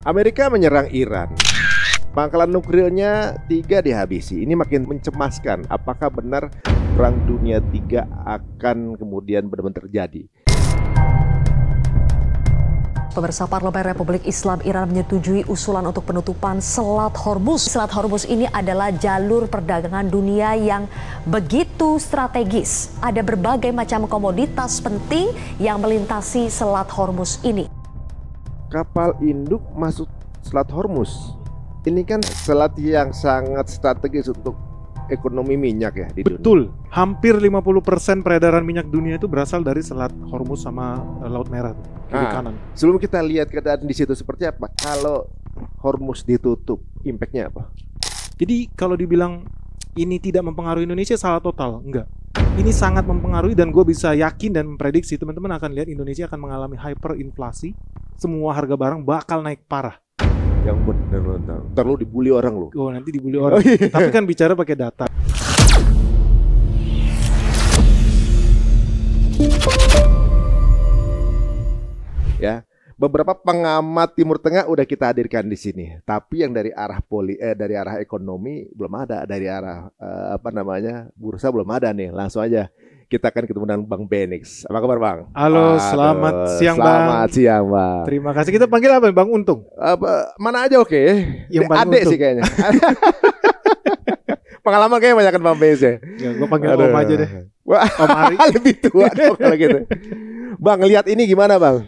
Amerika menyerang Iran. Pangkalan nuklirnya 3 dihabisi. Ini makin mencemaskan. Apakah benar Perang Dunia III akan kemudian benar-benar terjadi? Pemirsa, Parlemen Republik Islam Iran menyetujui usulan untuk penutupan Selat Hormuz. Selat Hormuz ini adalah jalur perdagangan dunia yang begitu strategis. Ada berbagai macam komoditas penting yang melintasi Selat Hormuz ini. Kapal induk masuk Selat Hormuz. Ini kan selat yang sangat strategis untuk ekonomi minyak ya di dunia. Betul, hampir 50% peredaran minyak dunia itu berasal dari Selat Hormuz sama Laut Merah kiri kanan. Sebelum kita lihat keadaan di situ seperti apa, kalau Hormuz ditutup, impact-nya apa? Jadi kalau dibilang ini tidak mempengaruhi Indonesia, salah total, enggak. Ini sangat mempengaruhi dan gue bisa yakin dan memprediksi teman-teman akan lihat Indonesia akan mengalami hyperinflasi. Semua harga barang bakal naik parah. Yang bener loh, ntar lu dibully orang lo. Oh, nanti dibully orang. Tapi kan bicara pakai data. Ya, beberapa pengamat Timur Tengah udah kita hadirkan di sini. Tapi yang dari arah dari arah ekonomi belum ada, dari arah bursa belum ada nih. Langsung aja kita akan ketemu dengan Bang Benix. Apa kabar, Bang? Halo, selamat siang, Bang. Selamat siang, Bang. Terima kasih. Kita panggil apa, Bang Untung? Mana aja oke. Yang Bang Adek Untung sih kayaknya. Pengalaman kayaknya banyak kan Bang Benix ya. Gue panggil Om aja deh. Wah, Om Ari. Lebih tua dong kalau gitu. Bang, lihat ini gimana, Bang?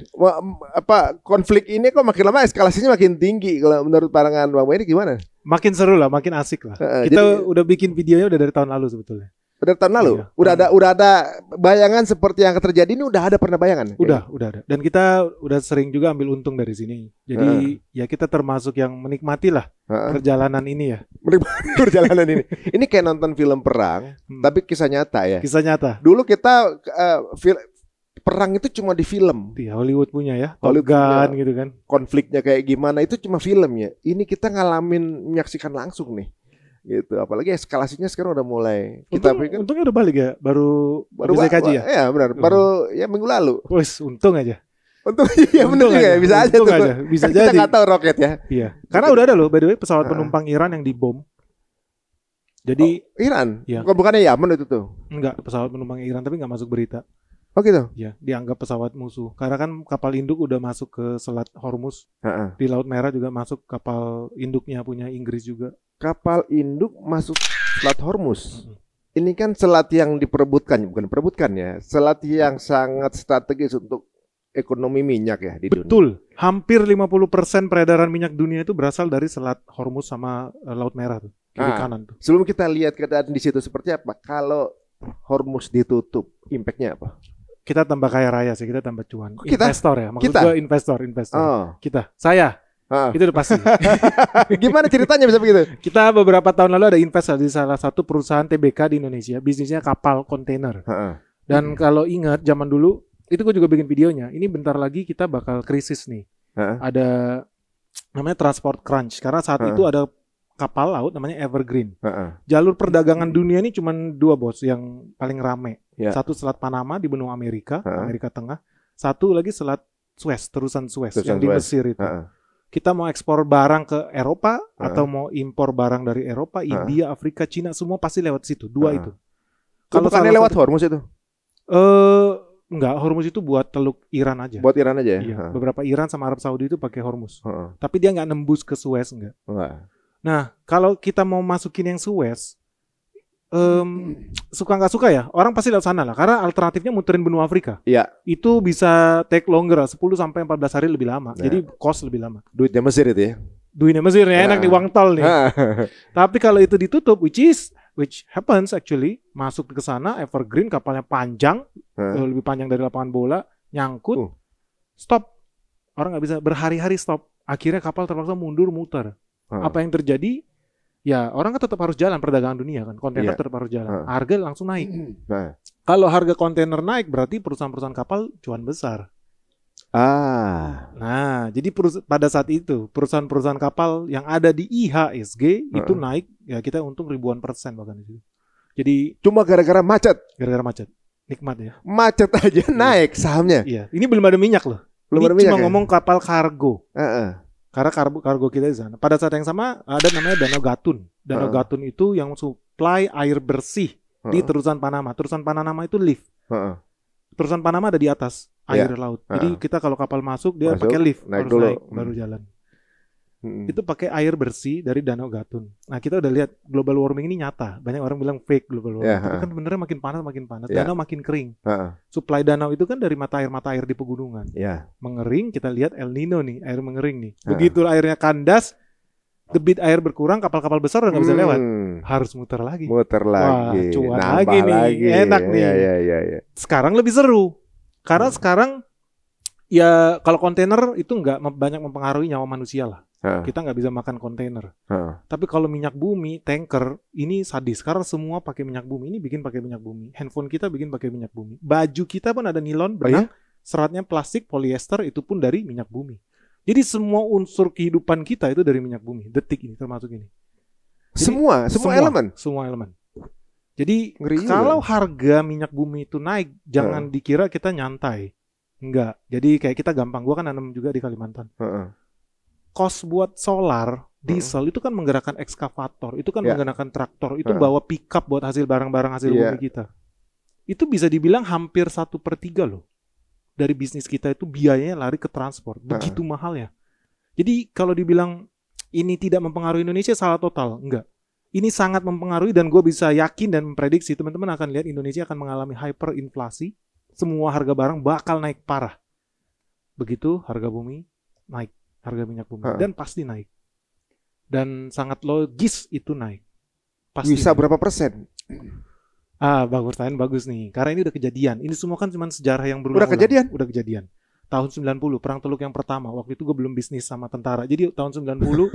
Konflik ini kok makin lama eskalasinya makin tinggi. Kalau menurut pandangan Bang Benix gimana? Makin seru lah, makin asik lah. Kita udah bikin videonya udah dari tahun lalu sebetulnya. Udah tahun lalu? Iya. Udah ada bayangan seperti yang terjadi ini, pernah bayangan? Udah ada. Dan kita udah sering juga ambil untung dari sini. Jadi ya kita termasuk yang menikmati lah perjalanan ini ya. Menikmati perjalanan ini. Ini kayak nonton film perang, tapi kisah nyata ya. Kisah nyata. Dulu kita perang itu cuma di film. Iya, Hollywood punya ya. Hollywood Gun punya. gitu kan. Konfliknya kayak gimana itu cuma film ya. Ini kita menyaksikan langsung nih. Gitu, apalagi eskalasinya sekarang udah mulai. Untungnya udah balik ya, baru bisa kaji ya. Iya benar, baru ya minggu lalu. Wes, untung aja. Untung ya benar juga ya, bisa aja tuh. Bisa kan jadi. Kita nggak tahu roket ya. Iya. Karena udah ada loh, by the way, pesawat penumpang Iran yang dibom. Jadi Iran? Iya. Bukannya Yaman itu tuh? Enggak, pesawat penumpang Iran tapi nggak masuk berita. Oh gitu? Ya, dianggap pesawat musuh. Karena kan kapal induk udah masuk ke Selat Hormuz. Di Laut Merah juga masuk kapal induknya punya Inggris juga. Kapal induk masuk Selat Hormuz. Ini kan selat yang bukan ya. Selat yang sangat strategis untuk ekonomi minyak ya di dunia. Betul. Hampir 50% peredaran minyak dunia itu berasal dari Selat Hormuz sama Laut Merah tuh, kiri kanan tuh. Sebelum kita lihat keadaan di situ seperti apa, kalau Hormuz ditutup, impact-nya apa? Kita tambah kaya raya sih, kita tambah cuan. Kita? Investor ya, maksud Kita? gue investor. Saya. Itu udah pasti. Gimana ceritanya bisa begitu? Kita beberapa tahun lalu ada invest di salah satu perusahaan TBK di Indonesia, bisnisnya kapal kontainer. Dan kalau ingat zaman dulu, itu gue juga bikin videonya. Ini bentar lagi kita bakal krisis nih. Ada namanya transport crunch karena saat itu ada kapal laut namanya Evergreen. Jalur perdagangan dunia ini cuma 2 bos yang paling rame. Satu Selat Panama di benua Amerika, Amerika Tengah. Satu lagi Selat Suez, terusan Suez yang di Mesir itu. Kita mau ekspor barang ke Eropa atau mau impor barang dari Eropa, India, Afrika, Cina, semua pasti lewat situ. 2 itu. Kalau bukannya lewat Hormuz itu? Enggak, Hormuz itu buat Teluk Iran aja. Buat Iran aja ya? Iya, beberapa Iran sama Arab Saudi itu pakai Hormuz. Tapi dia nggak nembus ke Suez, enggak. Nah, kalau kita mau masukin yang Suez, suka nggak suka ya, orang pasti lewat sana lah. Karena alternatifnya muterin benua Afrika. Iya. Itu bisa take longer, 10-14 hari lebih lama. Jadi cost lebih lama. Duitnya Mesir itu ya? Duitnya Mesir ya, enak nih uang tol nih. Tapi kalau itu ditutup, which happens actually, masuk ke sana, Evergreen kapalnya panjang, lebih panjang dari lapangan bola, nyangkut, stop. Orang nggak bisa berhari-hari stop. Akhirnya kapal terpaksa mundur muter. Apa yang terjadi? Ya orang kan tetap harus jalan perdagangan dunia kan, kontainer tetap harus jalan. Harga langsung naik. Kalau harga kontainer naik berarti perusahaan-perusahaan kapal cuan besar. Nah, jadi pada saat itu perusahaan-perusahaan kapal yang ada di IHSG itu naik, ya kita untung ribuan persen bahkan itu. Jadi cuma gara-gara macet. Gara-gara macet, nikmat ya. Macet aja naik sahamnya. Iya, ini belum ada minyak loh. Belum ini ada minyak. Cuma ngomong kapal kargo. Karena kargo kita di sana. Pada saat yang sama ada namanya Danau Gatun. Danau Gatun itu yang supply air bersih di terusan Panama. Terusan Panama itu lift. Terusan Panama ada di atas air laut. Jadi kita kalau kapal masuk dia pakai lift, naik harus dulu. naik baru jalan. Itu pakai air bersih dari Danau Gatun. Nah kita udah lihat global warming ini nyata. Banyak orang bilang fake global warming. Tapi kan benernya makin panas. Danau makin kering. Suplai danau itu kan dari mata air di pegunungan. Mengering, kita lihat El Nino nih, air mengering nih. Begitu airnya kandas, debit air berkurang, kapal-kapal besar udah nggak bisa lewat. Harus muter lagi. Wah, cuan lagi nih, enak nih. Iya. Sekarang lebih seru. Karena sekarang ya kalau kontainer itu nggak banyak mempengaruhi nyawa manusia lah. Kita nggak bisa makan kontainer. Tapi kalau minyak bumi, tanker, ini sadis. Karena semua pakai minyak bumi. Ini bikin pakai minyak bumi. Handphone kita bikin pakai minyak bumi. Baju kita pun ada nilon, benang, seratnya plastik, polyester, itu pun dari minyak bumi. Jadi semua unsur kehidupan kita itu dari minyak bumi. Detik ini termasuk ini. Jadi, semua elemen. Jadi kalau harga minyak bumi itu naik, jangan dikira kita nyantai. Enggak. Jadi kayak kita gampang. Gua kan nanam juga di Kalimantan. Cost buat solar, diesel itu kan menggerakkan ekskavator, itu kan menggunakan traktor, itu bawa pickup buat hasil barang-barang hasil bumi kita. Itu bisa dibilang hampir 1/3 loh. Dari bisnis kita itu biayanya lari ke transport, begitu mahalnya. Jadi kalau dibilang ini tidak mempengaruhi Indonesia, salah total, enggak. Ini sangat mempengaruhi dan gue bisa yakin dan memprediksi teman-teman akan lihat Indonesia akan mengalami hyperinflasi, semua harga barang bakal naik parah. Begitu harga bumi naik. Harga minyak bumi dan pasti naik, dan sangat logis itu naik. Pasti bisa naik. Berapa persen? Bagus nih, karena ini udah kejadian. Ini semua kan cuma sejarah yang berulang. Udah kejadian. Tahun 90 perang teluk yang pertama. Waktu itu gue belum bisnis sama tentara. Jadi tahun 90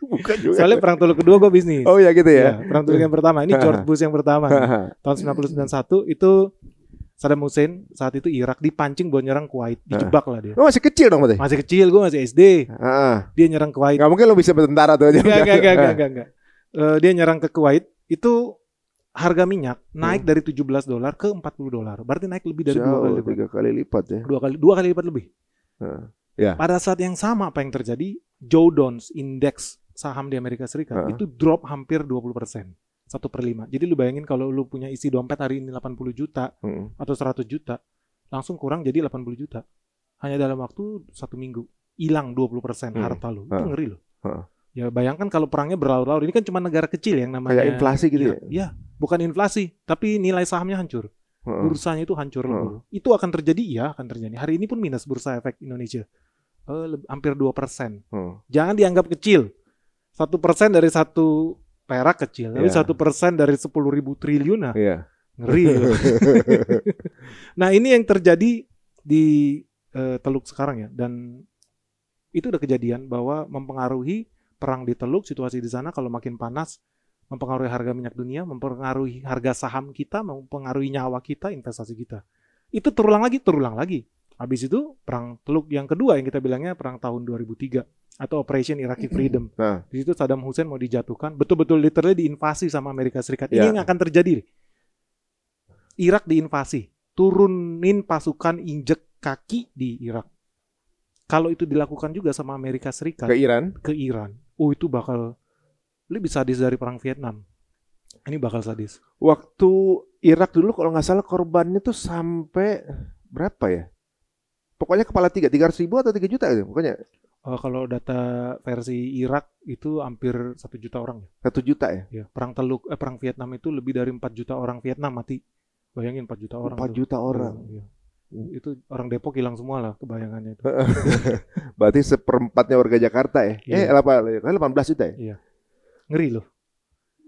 Bukan juga. Soalnya perang teluk kedua gue bisnis. Oh ya gitu ya. Perang teluk yang pertama. Ini George Bush yang pertama. Tahun 90-91 itu Saddam Hussein saat itu Irak dipancing buat nyerang Kuwait, dijebak lah dia. Masih kecil dong berarti? Masih kecil, gue masih SD. Dia nyerang Kuwait. Gak mungkin lo bisa bertentara tuh aja. Enggak. Dia nyerang ke Kuwait, itu harga minyak naik dari $17 ke $40. Berarti naik lebih dari 3 kali lipat ya. Dua kali lipat lebih. Pada saat yang sama apa yang terjadi? Dow Jones Index saham di Amerika Serikat itu drop hampir 20%. 1/5. Jadi lu bayangin kalau lu punya isi dompet hari ini 80 juta atau 100 juta, langsung kurang jadi 80 juta. Hanya dalam waktu 1 minggu. Hilang 20% harta lu. Itu ngeri loh. Ya bayangkan kalau perangnya berlarut-larut. Ini kan cuma negara kecil yang namanya kayak inflasi gitu ya? Ya, bukan inflasi, tapi nilai sahamnya hancur. Bursanya itu hancur loh. Itu akan terjadi, akan terjadi. Hari ini pun minus bursa efek Indonesia. Hampir 2%. Jangan dianggap kecil. 1% dari satu perak kecil, tapi 1% dari 10.000 triliun, ngeri. Nah ini yang terjadi di Teluk sekarang ya, dan itu udah kejadian bahwa mempengaruhi perang di Teluk, situasi di sana kalau makin panas, mempengaruhi harga minyak dunia, mempengaruhi harga saham kita, mempengaruhi nyawa kita, investasi kita. Itu terulang lagi. Habis itu perang Teluk yang kedua yang kita bilangnya perang tahun 2003. Atau Operation Iraqi Freedom. Di situ Saddam Hussein mau dijatuhkan, betul-betul literally diinvasi sama Amerika Serikat. Ini yang akan terjadi. Irak diinvasi, turunin pasukan, injek kaki di Irak. Kalau itu dilakukan juga sama Amerika Serikat ke Iran, itu bakal lebih sadis dari perang Vietnam. Ini bakal sadis. Waktu Irak dulu kalau nggak salah korbannya tuh sampai berapa ya? Pokoknya kepala 300.000 atau 3 juta gitu. Pokoknya. Kalau data versi Irak itu hampir 1 juta orang. 1 juta ya? Ya, perang Vietnam itu lebih dari 4 juta orang Vietnam mati. Bayangin 4 juta orang. 4 juta orang. Ya. Itu orang Depok hilang semua lah kebayangannya itu. Berarti 1/4 warga Jakarta ya? 18 juta ya? Iya. Ngeri loh.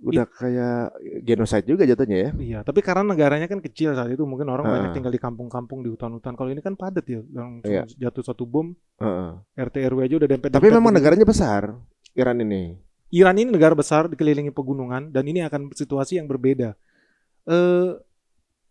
Udah kayak genocide juga jatuhnya ya? Iya, tapi karena negaranya kan kecil saat itu, mungkin orang banyak tinggal di kampung-kampung, di hutan-hutan. Kalau ini kan padat ya, yang jatuh satu bom, RT RW aja udah dempet. Tapi memang negaranya besar, Iran ini. Iran ini negara besar, dikelilingi pegunungan, dan ini akan situasi yang berbeda.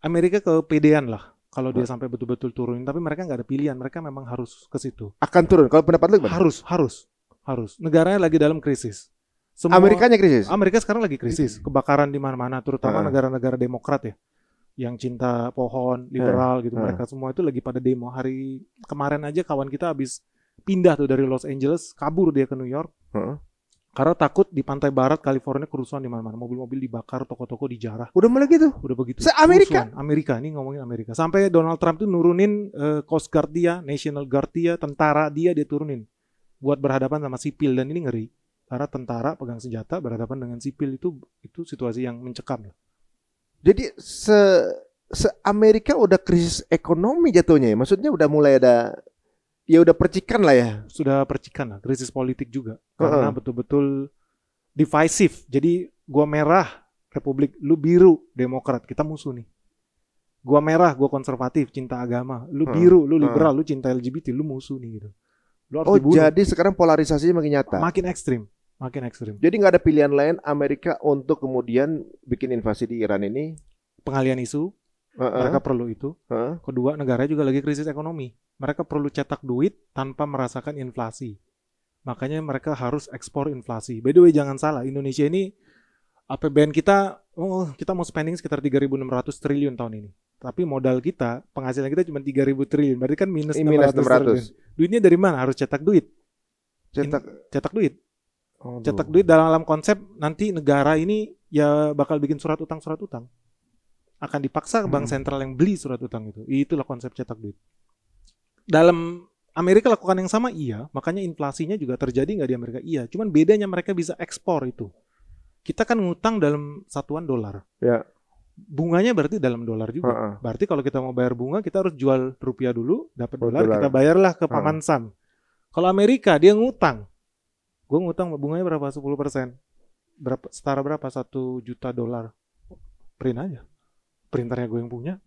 Amerika kepedean lah kalau dia sampai betul-betul turunin, tapi mereka nggak ada pilihan, mereka memang harus ke situ. Akan turun, kalau pendapat lu gimana? Harus. Negaranya lagi dalam krisis. Amerikanya krisis? Amerika sekarang lagi krisis, kebakaran di mana-mana, terutama negara-negara demokrat ya, yang cinta pohon, liberal gitu, mereka semua itu lagi pada demo. Hari kemarin aja kawan kita habis pindah tuh dari Los Angeles, kabur dia ke New York. Karena takut di pantai barat California kerusuhan di mana-mana, mobil-mobil dibakar, toko-toko dijarah. Udah mulai gitu. Udah begitu. Se-Amerika? Amerika, ini ngomongin Amerika. Sampai Donald Trump tuh nurunin Coast Guard dia, National Guard dia, tentara dia turunin buat berhadapan sama sipil, dan ini ngeri. Karena tentara pegang senjata berhadapan dengan sipil itu situasi yang mencekam. Jadi se-Amerika udah krisis ekonomi jatuhnya ya. Maksudnya udah mulai ada, ya udah percikan lah ya. Sudah percikan lah, krisis politik juga. Karena betul-betul divisive. Jadi gua merah Republik, lu biru Demokrat, kita musuh nih. Gua merah, gua konservatif, cinta agama. Lu biru, lu liberal, lu cinta LGBT, lu musuh nih gitu. Lu harus dibunuh. Jadi sekarang polarisasinya makin nyata. Makin ekstrim. Jadi nggak ada pilihan lain Amerika untuk kemudian bikin invasi di Iran ini. Pengalian isu, mereka perlu itu. Kedua, negara juga lagi krisis ekonomi. Mereka perlu cetak duit tanpa merasakan inflasi. Makanya mereka harus ekspor inflasi. By the way, jangan salah, Indonesia ini APBN kita, kita mau spending sekitar 3.600 triliun tahun ini. Tapi modal kita, penghasilan kita cuma 3.000 triliun. Berarti kan minus 600 triliun. Duitnya dari mana? Harus cetak duit. Cetak duit. Cetak duit dalam konsep nanti negara ini ya bakal bikin surat utang. Akan dipaksa bank sentral yang beli surat utang itu. Itulah konsep cetak duit. Dalam Amerika lakukan yang sama, iya. Makanya inflasinya juga terjadi nggak di Amerika? Iya. Cuman bedanya mereka bisa ekspor itu. Kita kan ngutang dalam satuan dolar. Ya. Bunganya berarti dalam dolar juga. Berarti kalau kita mau bayar bunga, kita harus jual rupiah dulu, dapat dolar, kita bayarlah ke Paman Sam. Kalau Amerika, dia ngutang. Gue ngutang bunganya berapa? 10%. Setara berapa? 1 juta dolar. Print aja. Printernya gue yang punya.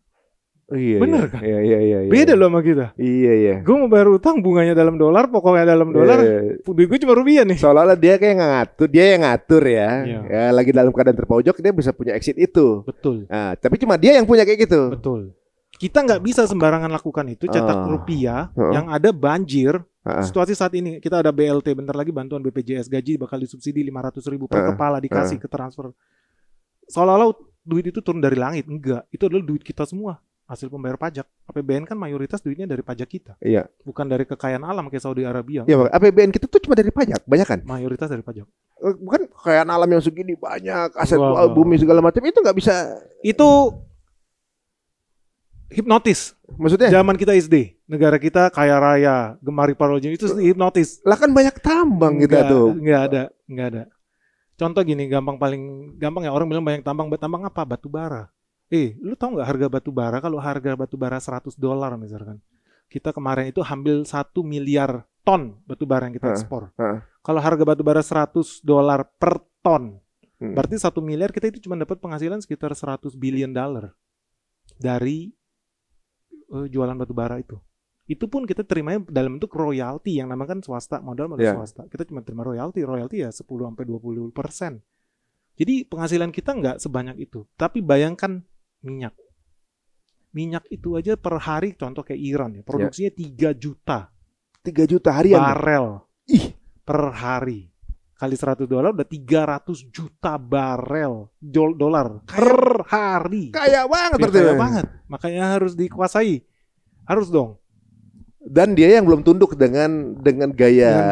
Iya, bener kan? Iya. Beda loh sama kita. Iya. Gue mau bayar utang, bunganya dalam dolar, pokoknya dalam dolar. Duit gue cuma rupiah nih. Seolah-olah dia kayak ngatur, dia yang ngatur ya. Ya lagi dalam keadaan terpojok, dia bisa punya exit itu. Betul. Nah, tapi cuma dia yang punya kayak gitu. Betul. Kita nggak bisa sembarangan lakukan itu, cetak rupiah yang ada banjir. Situasi saat ini kita ada BLT, bentar lagi bantuan BPJS, gaji bakal disubsidi 500.000 per kepala dikasih ke transfer. Seolah-olah duit itu turun dari langit. Enggak, itu adalah duit kita semua, hasil pembayar pajak. APBN kan mayoritas duitnya dari pajak kita. Iya. Bukan dari kekayaan alam kayak Saudi Arabia. Iya, APBN kita tuh cuma dari pajak, banyak kan? Mayoritas dari pajak. Bukan kekayaan alam yang segini banyak, aset bumi segala macam itu nggak bisa. Itu hipnotis. Maksudnya? Zaman kita SD, negara kita kaya raya, gemari parolin, itu hipnotis. Lah kan banyak tambang kita tuh. Enggak ada. Contoh gini, paling gampang ya, orang bilang banyak tambang apa? Batu bara. Lu tahu nggak harga batu bara? Kalau harga batu bara $100 misalkan, kita kemarin itu ambil 1 miliar ton batu bara yang kita ekspor. Kalau harga batu bara $100 per ton, berarti 1 miliar kita itu cuma dapat penghasilan sekitar $100 billion dari jualan batu bara itu. Itu pun kita terimanya dalam bentuk royalti, yang namanya kan swasta, modal swasta. Kita cuma terima royalti ya 10-20%. Jadi penghasilan kita nggak sebanyak itu. Tapi bayangkan minyak itu aja per hari, contoh kayak Iran ya, produksinya 3 juta. 3 juta harian barel per hari. Kali $100 udah 300 juta barel dolar per hari. Kaya banget berarti. Kaya banget. Makanya harus dikuasai. Harus dong. Dan dia yang belum tunduk dengan gaya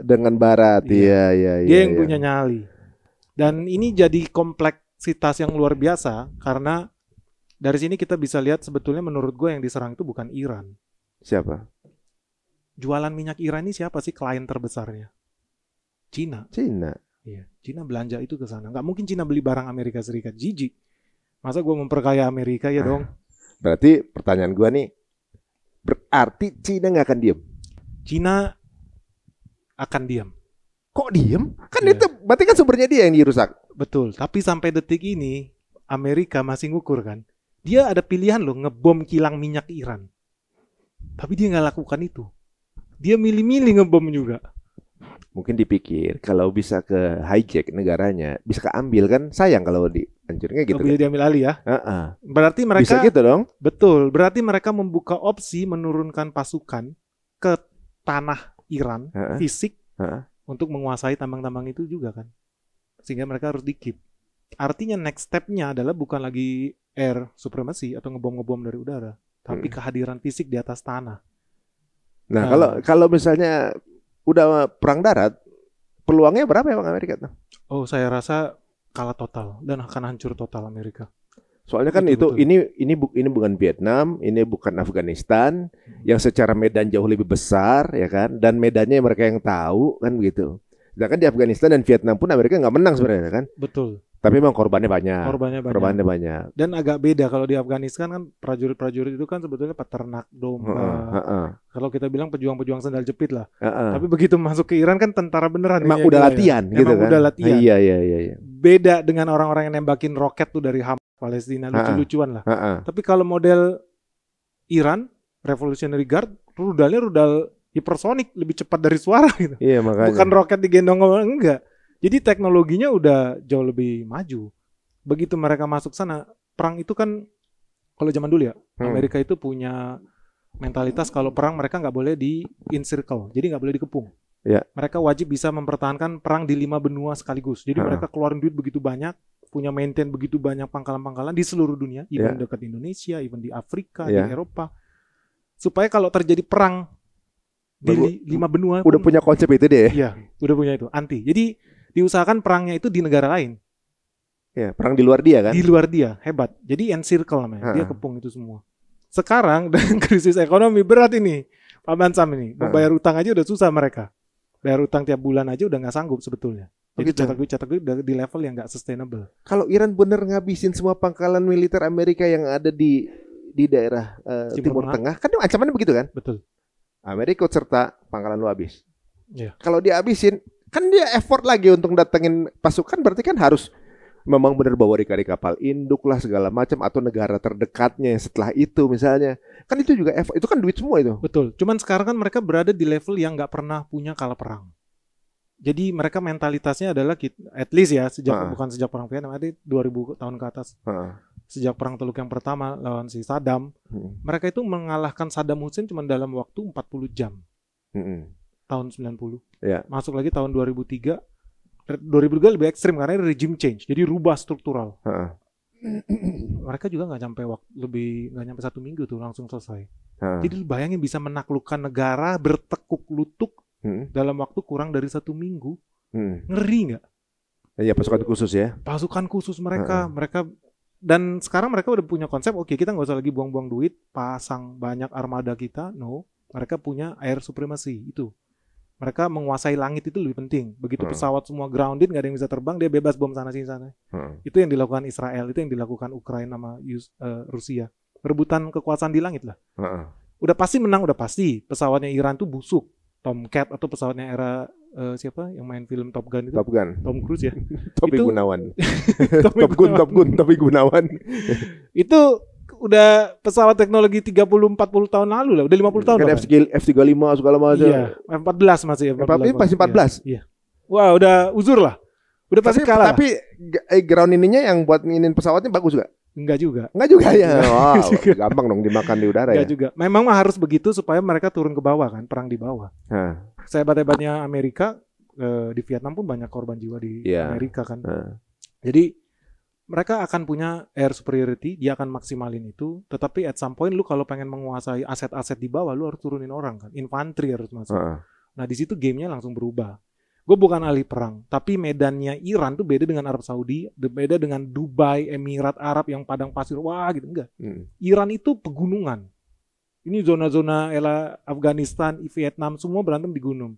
dengan barat. Iya. Dia yang punya nyali. Dan ini jadi kompleksitas yang luar biasa, karena dari sini kita bisa lihat sebetulnya menurut gue yang diserang itu bukan Iran. Siapa? Jualan minyak Iran ini siapa sih klien terbesarnya? Cina. Iya, Cina belanja itu ke sana. Nggak mungkin Cina beli barang Amerika Serikat. Jijik. Masa gue memperkaya Amerika ya dong? Berarti pertanyaan gue nih, berarti Cina nggak akan diem? Cina akan diam. Kok diem? Kan itu berarti kan sumbernya dia yang dirusak. Betul. Tapi sampai detik ini Amerika masih ngukur kan. Dia ada pilihan loh, ngebom kilang minyak Iran. Tapi dia nggak lakukan itu. Dia milih-milih ngebom juga. Mungkin dipikir kalau bisa ke hijack negaranya, bisa keambil kan, sayang kalau dihancurnya gitu. Bisa diambil alih ya. Berarti mereka bisa gitu dong. Betul. Berarti mereka membuka opsi menurunkan pasukan ke tanah Iran fisik untuk menguasai tambang-tambang itu juga kan. Sehingga mereka harus di-keep. Artinya next step-nya adalah bukan lagi air supremacy atau ngebom-ngebom dari udara, tapi kehadiran fisik di atas tanah. Nah, kalau misalnya udah perang darat, peluangnya berapa ya Bang Amerika tuh? Oh, saya rasa kalah total dan akan hancur total Amerika. Soalnya kan Betul. ini bukan Vietnam, ini bukan Afghanistan yang secara medan jauh lebih besar ya kan, dan medannya mereka yang tahu kan begitu. Sedangkan di Afghanistan dan Vietnam pun Amerika nggak menang sebenarnya kan. Betul. Tapi memang korbannya banyak. Korbannya banyak. Dan agak beda kalau di Afghanistan kan prajurit-prajurit itu kan sebetulnya peternak domba. Kalau kita bilang pejuang-pejuang sandal jepit lah. Tapi begitu masuk ke Iran kan tentara beneran. Emang udah latihan gitu kan. Udah latihan. Iya. Beda dengan orang-orang yang nembakin roket tuh dari Hamas Palestina, lucu-lucuan lah. Tapi kalau model Iran, Revolutionary Guard, rudal hipersonik, lebih cepat dari suara gitu. Iya, makanya. Bukan roket digendong, enggak. Jadi teknologinya udah jauh lebih maju. Begitu mereka masuk sana, perang itu kan kalau zaman dulu ya, Amerika itu punya mentalitas kalau perang mereka nggak boleh di encircle, jadi nggak boleh dikepung. Ya. Mereka wajib bisa mempertahankan perang di 5 benua sekaligus. Jadi mereka keluarin duit begitu banyak, punya maintain begitu banyak pangkalan-pangkalan di seluruh dunia, even dekat Indonesia, even di Afrika, di Eropa, supaya kalau terjadi perang di 5 benua, udah punya konsep itu deh. Iya, udah punya itu anti. Jadi diusahakan perangnya itu di negara lain. Ya, perang di luar dia kan? Di luar dia, hebat. Jadi encircle namanya. Dia kepung itu semua. Sekarang dengan krisis ekonomi berat ini, Pak Bansam ini, mau bayar utang aja udah susah mereka. Bayar utang tiap bulan aja udah nggak sanggup sebetulnya. Jadi cetak duit udah di level yang nggak sustainable. Kalau Iran bener ngabisin semua pangkalan militer Amerika yang ada di daerah Timur Tengah, kan ancamannya begitu kan? Betul. Amerika serta pangkalan lu habis. Yeah. Kalau dia habisin, kan dia effort lagi untuk datengin pasukan, berarti kan harus memang benar bawa di kapal induk lah segala macam, atau negara terdekatnya setelah itu misalnya. Kan itu juga effort, itu kan duit semua itu. Betul. Cuman sekarang kan mereka berada di level yang nggak pernah punya kalah perang. Jadi mereka mentalitasnya adalah at least ya bukan sejak perang Vietnam, ada 2000 tahun ke atas. Sejak perang Teluk yang pertama lawan si Saddam, mereka itu mengalahkan Saddam Hussein cuma dalam waktu 40 jam. Tahun 90. Ya. Masuk lagi tahun 2003 lebih ekstrim karena regime change, jadi rubah struktural. Mereka juga nggak nyampe 1 minggu tuh langsung selesai. Jadi bayangin bisa menaklukkan negara bertekuk lutut dalam waktu kurang dari 1 minggu. Ngeri nggak? Iya, pasukan khusus ya. Pasukan khusus mereka dan sekarang mereka udah punya konsep, oke, kita nggak usah lagi buang-buang duit, pasang banyak armada kita, no. Mereka punya air supremacy itu. Mereka menguasai langit itu lebih penting. Begitu pesawat semua grounded, nggak ada yang bisa terbang, dia bebas bom sana sini sana. Itu yang dilakukan Israel, itu yang dilakukan Ukraina sama Rusia. Rebutan kekuasaan di langit lah. Udah pasti menang, udah pasti. Pesawatnya Iran tuh busuk. Tomcat atau pesawatnya era siapa yang main film Top Gun itu? Top Gun. Tom Cruise ya. Topi Gunawan. Top Gun, Topi Gunawan. Itu udah pesawat teknologi 30-40 tahun lalu lah, udah 50 tahun kan lah. F-35 segala macam. Iya, F-14 masih F-14 masih 14. Iya. Wah, udah uzur lah. Udah pasti kalah. Tapi ground ininya yang buat nginin pesawatnya bagus gak? Enggak juga. Enggak juga ya. Wow, gampang dong dimakan di udara. Enggak juga. Memang harus begitu supaya mereka turun ke bawah kan, perang di bawah. Sehebat-hebatnya Amerika di Vietnam pun banyak korban jiwa di Amerika kan. Jadi mereka akan punya air superiority, dia akan maksimalin itu. Tetapi at some point lu kalau pengen menguasai aset-aset di bawah, lu harus turunin orang kan. Infanteri harus masuk. Nah di situ gamenya langsung berubah. Gue bukan ahli perang, tapi medannya Iran tuh beda dengan Arab Saudi, beda dengan Dubai, Emirat Arab yang padang pasir, wah gitu, enggak. Iran itu pegunungan. Ini zona-zona Afghanistan, Vietnam, semua berantem di gunung.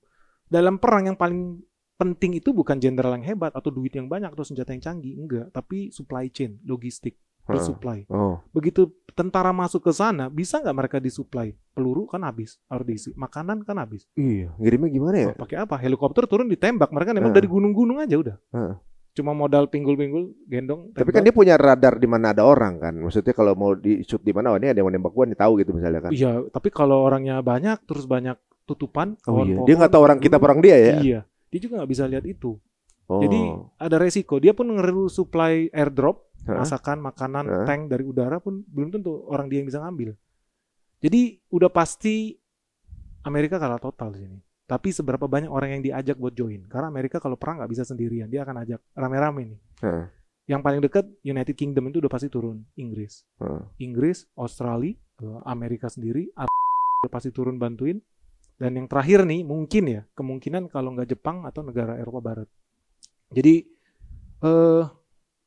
Dalam perang yang paling penting itu bukan jenderal yang hebat atau duit yang banyak atau senjata yang canggih, enggak, tapi supply chain, logistik, resupply. Begitu tentara masuk ke sana, bisa nggak mereka disuplai? Peluru kan habis, harus diisi. Makanan kan habis. Iya, ngirimnya gimana ya? Pakai apa? Helikopter turun ditembak, mereka memang dari gunung-gunung aja udah. Cuma modal pinggul-pinggul, gendong. Tapi kan dia punya radar di mana ada orang kan. Maksudnya kalau mau di-shoot di mana, ini ada yang nembak gua, nih tahu gitu misalnya kan. Iya, tapi kalau orangnya banyak, terus banyak tutupan, pohon-pohon. Dia nggak tahu orang kita orang dia ya. Iya. Dia juga nggak bisa lihat itu. Jadi ada resiko. Dia pun supply airdrop, masakan, makanan, tank dari udara pun belum tentu orang dia yang bisa ngambil. Jadi udah pasti Amerika kalah total di sini. Tapi seberapa banyak orang yang diajak buat join? Karena Amerika kalau perang nggak bisa sendirian, dia akan ajak rame-rame nih. Yang paling dekat United Kingdom itu udah pasti turun. Inggris, Australia, Amerika sendiri, udah pasti turun bantuin. Dan yang terakhir nih mungkin ya kemungkinan kalau nggak Jepang atau negara Eropa Barat. Jadi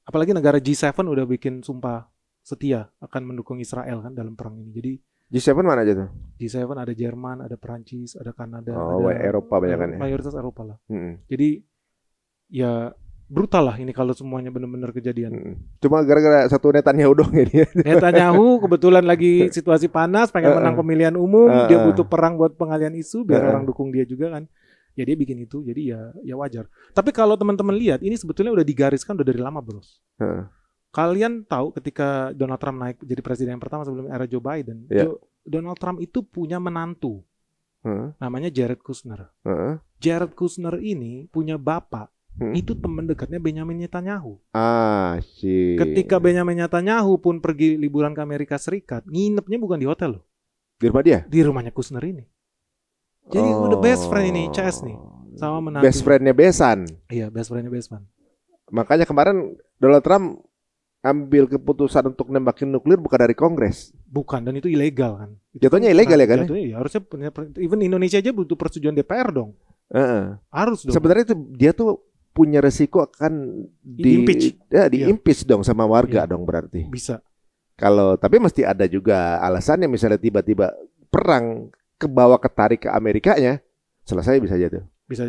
apalagi negara G7 udah bikin sumpah setia akan mendukung Israel kan dalam perang ini. Jadi G7 mana aja tuh? G7 ada Jerman, ada Perancis, ada Kanada, ada Eropa banyak kan ya? Mayoritas Eropa lah. Jadi ya brutal lah ini kalau semuanya benar-benar kejadian. Cuma gara-gara satu Netanyahu dong ini. Netanyahu kebetulan lagi situasi panas, pengen menang pemilihan umum, dia butuh perang buat pengalian isu biar orang dukung dia juga kan. Ya dia bikin itu, jadi ya wajar. Tapi kalau teman-teman lihat, ini sebetulnya udah digariskan udah dari lama, Bros. Kalian tahu ketika Donald Trump naik jadi presiden yang pertama sebelum era Joe Biden, Donald Trump itu punya menantu, namanya Jared Kushner. Jared Kushner ini punya bapak. Itu teman dekatnya Benjamin Netanyahu. Ketika Benjamin Netanyahu pun pergi liburan ke Amerika Serikat, nginepnya bukan di hotel loh. Di rumah dia? Di rumahnya Kushner ini. Jadi udah best friend ini, CS nih, sama menantu. Best friendnya Besan. Iya, best friendnya Besman. Makanya kemarin Donald Trump ambil keputusan untuk nembakin nuklir bukan dari Kongres. Bukan, dan itu ilegal kan. Jatuhnya ilegal ya kan? Jatuhnya ya, harusnya even Indonesia aja butuh persetujuan DPR dong. Harus dong. Sebenarnya itu dia tuh punya resiko akan di-impeach dong sama warga dong berarti. Bisa. Tapi mesti ada juga alasannya, misalnya tiba-tiba perang kebawa ketarik ke Amerikanya, selesai bisa aja tuh.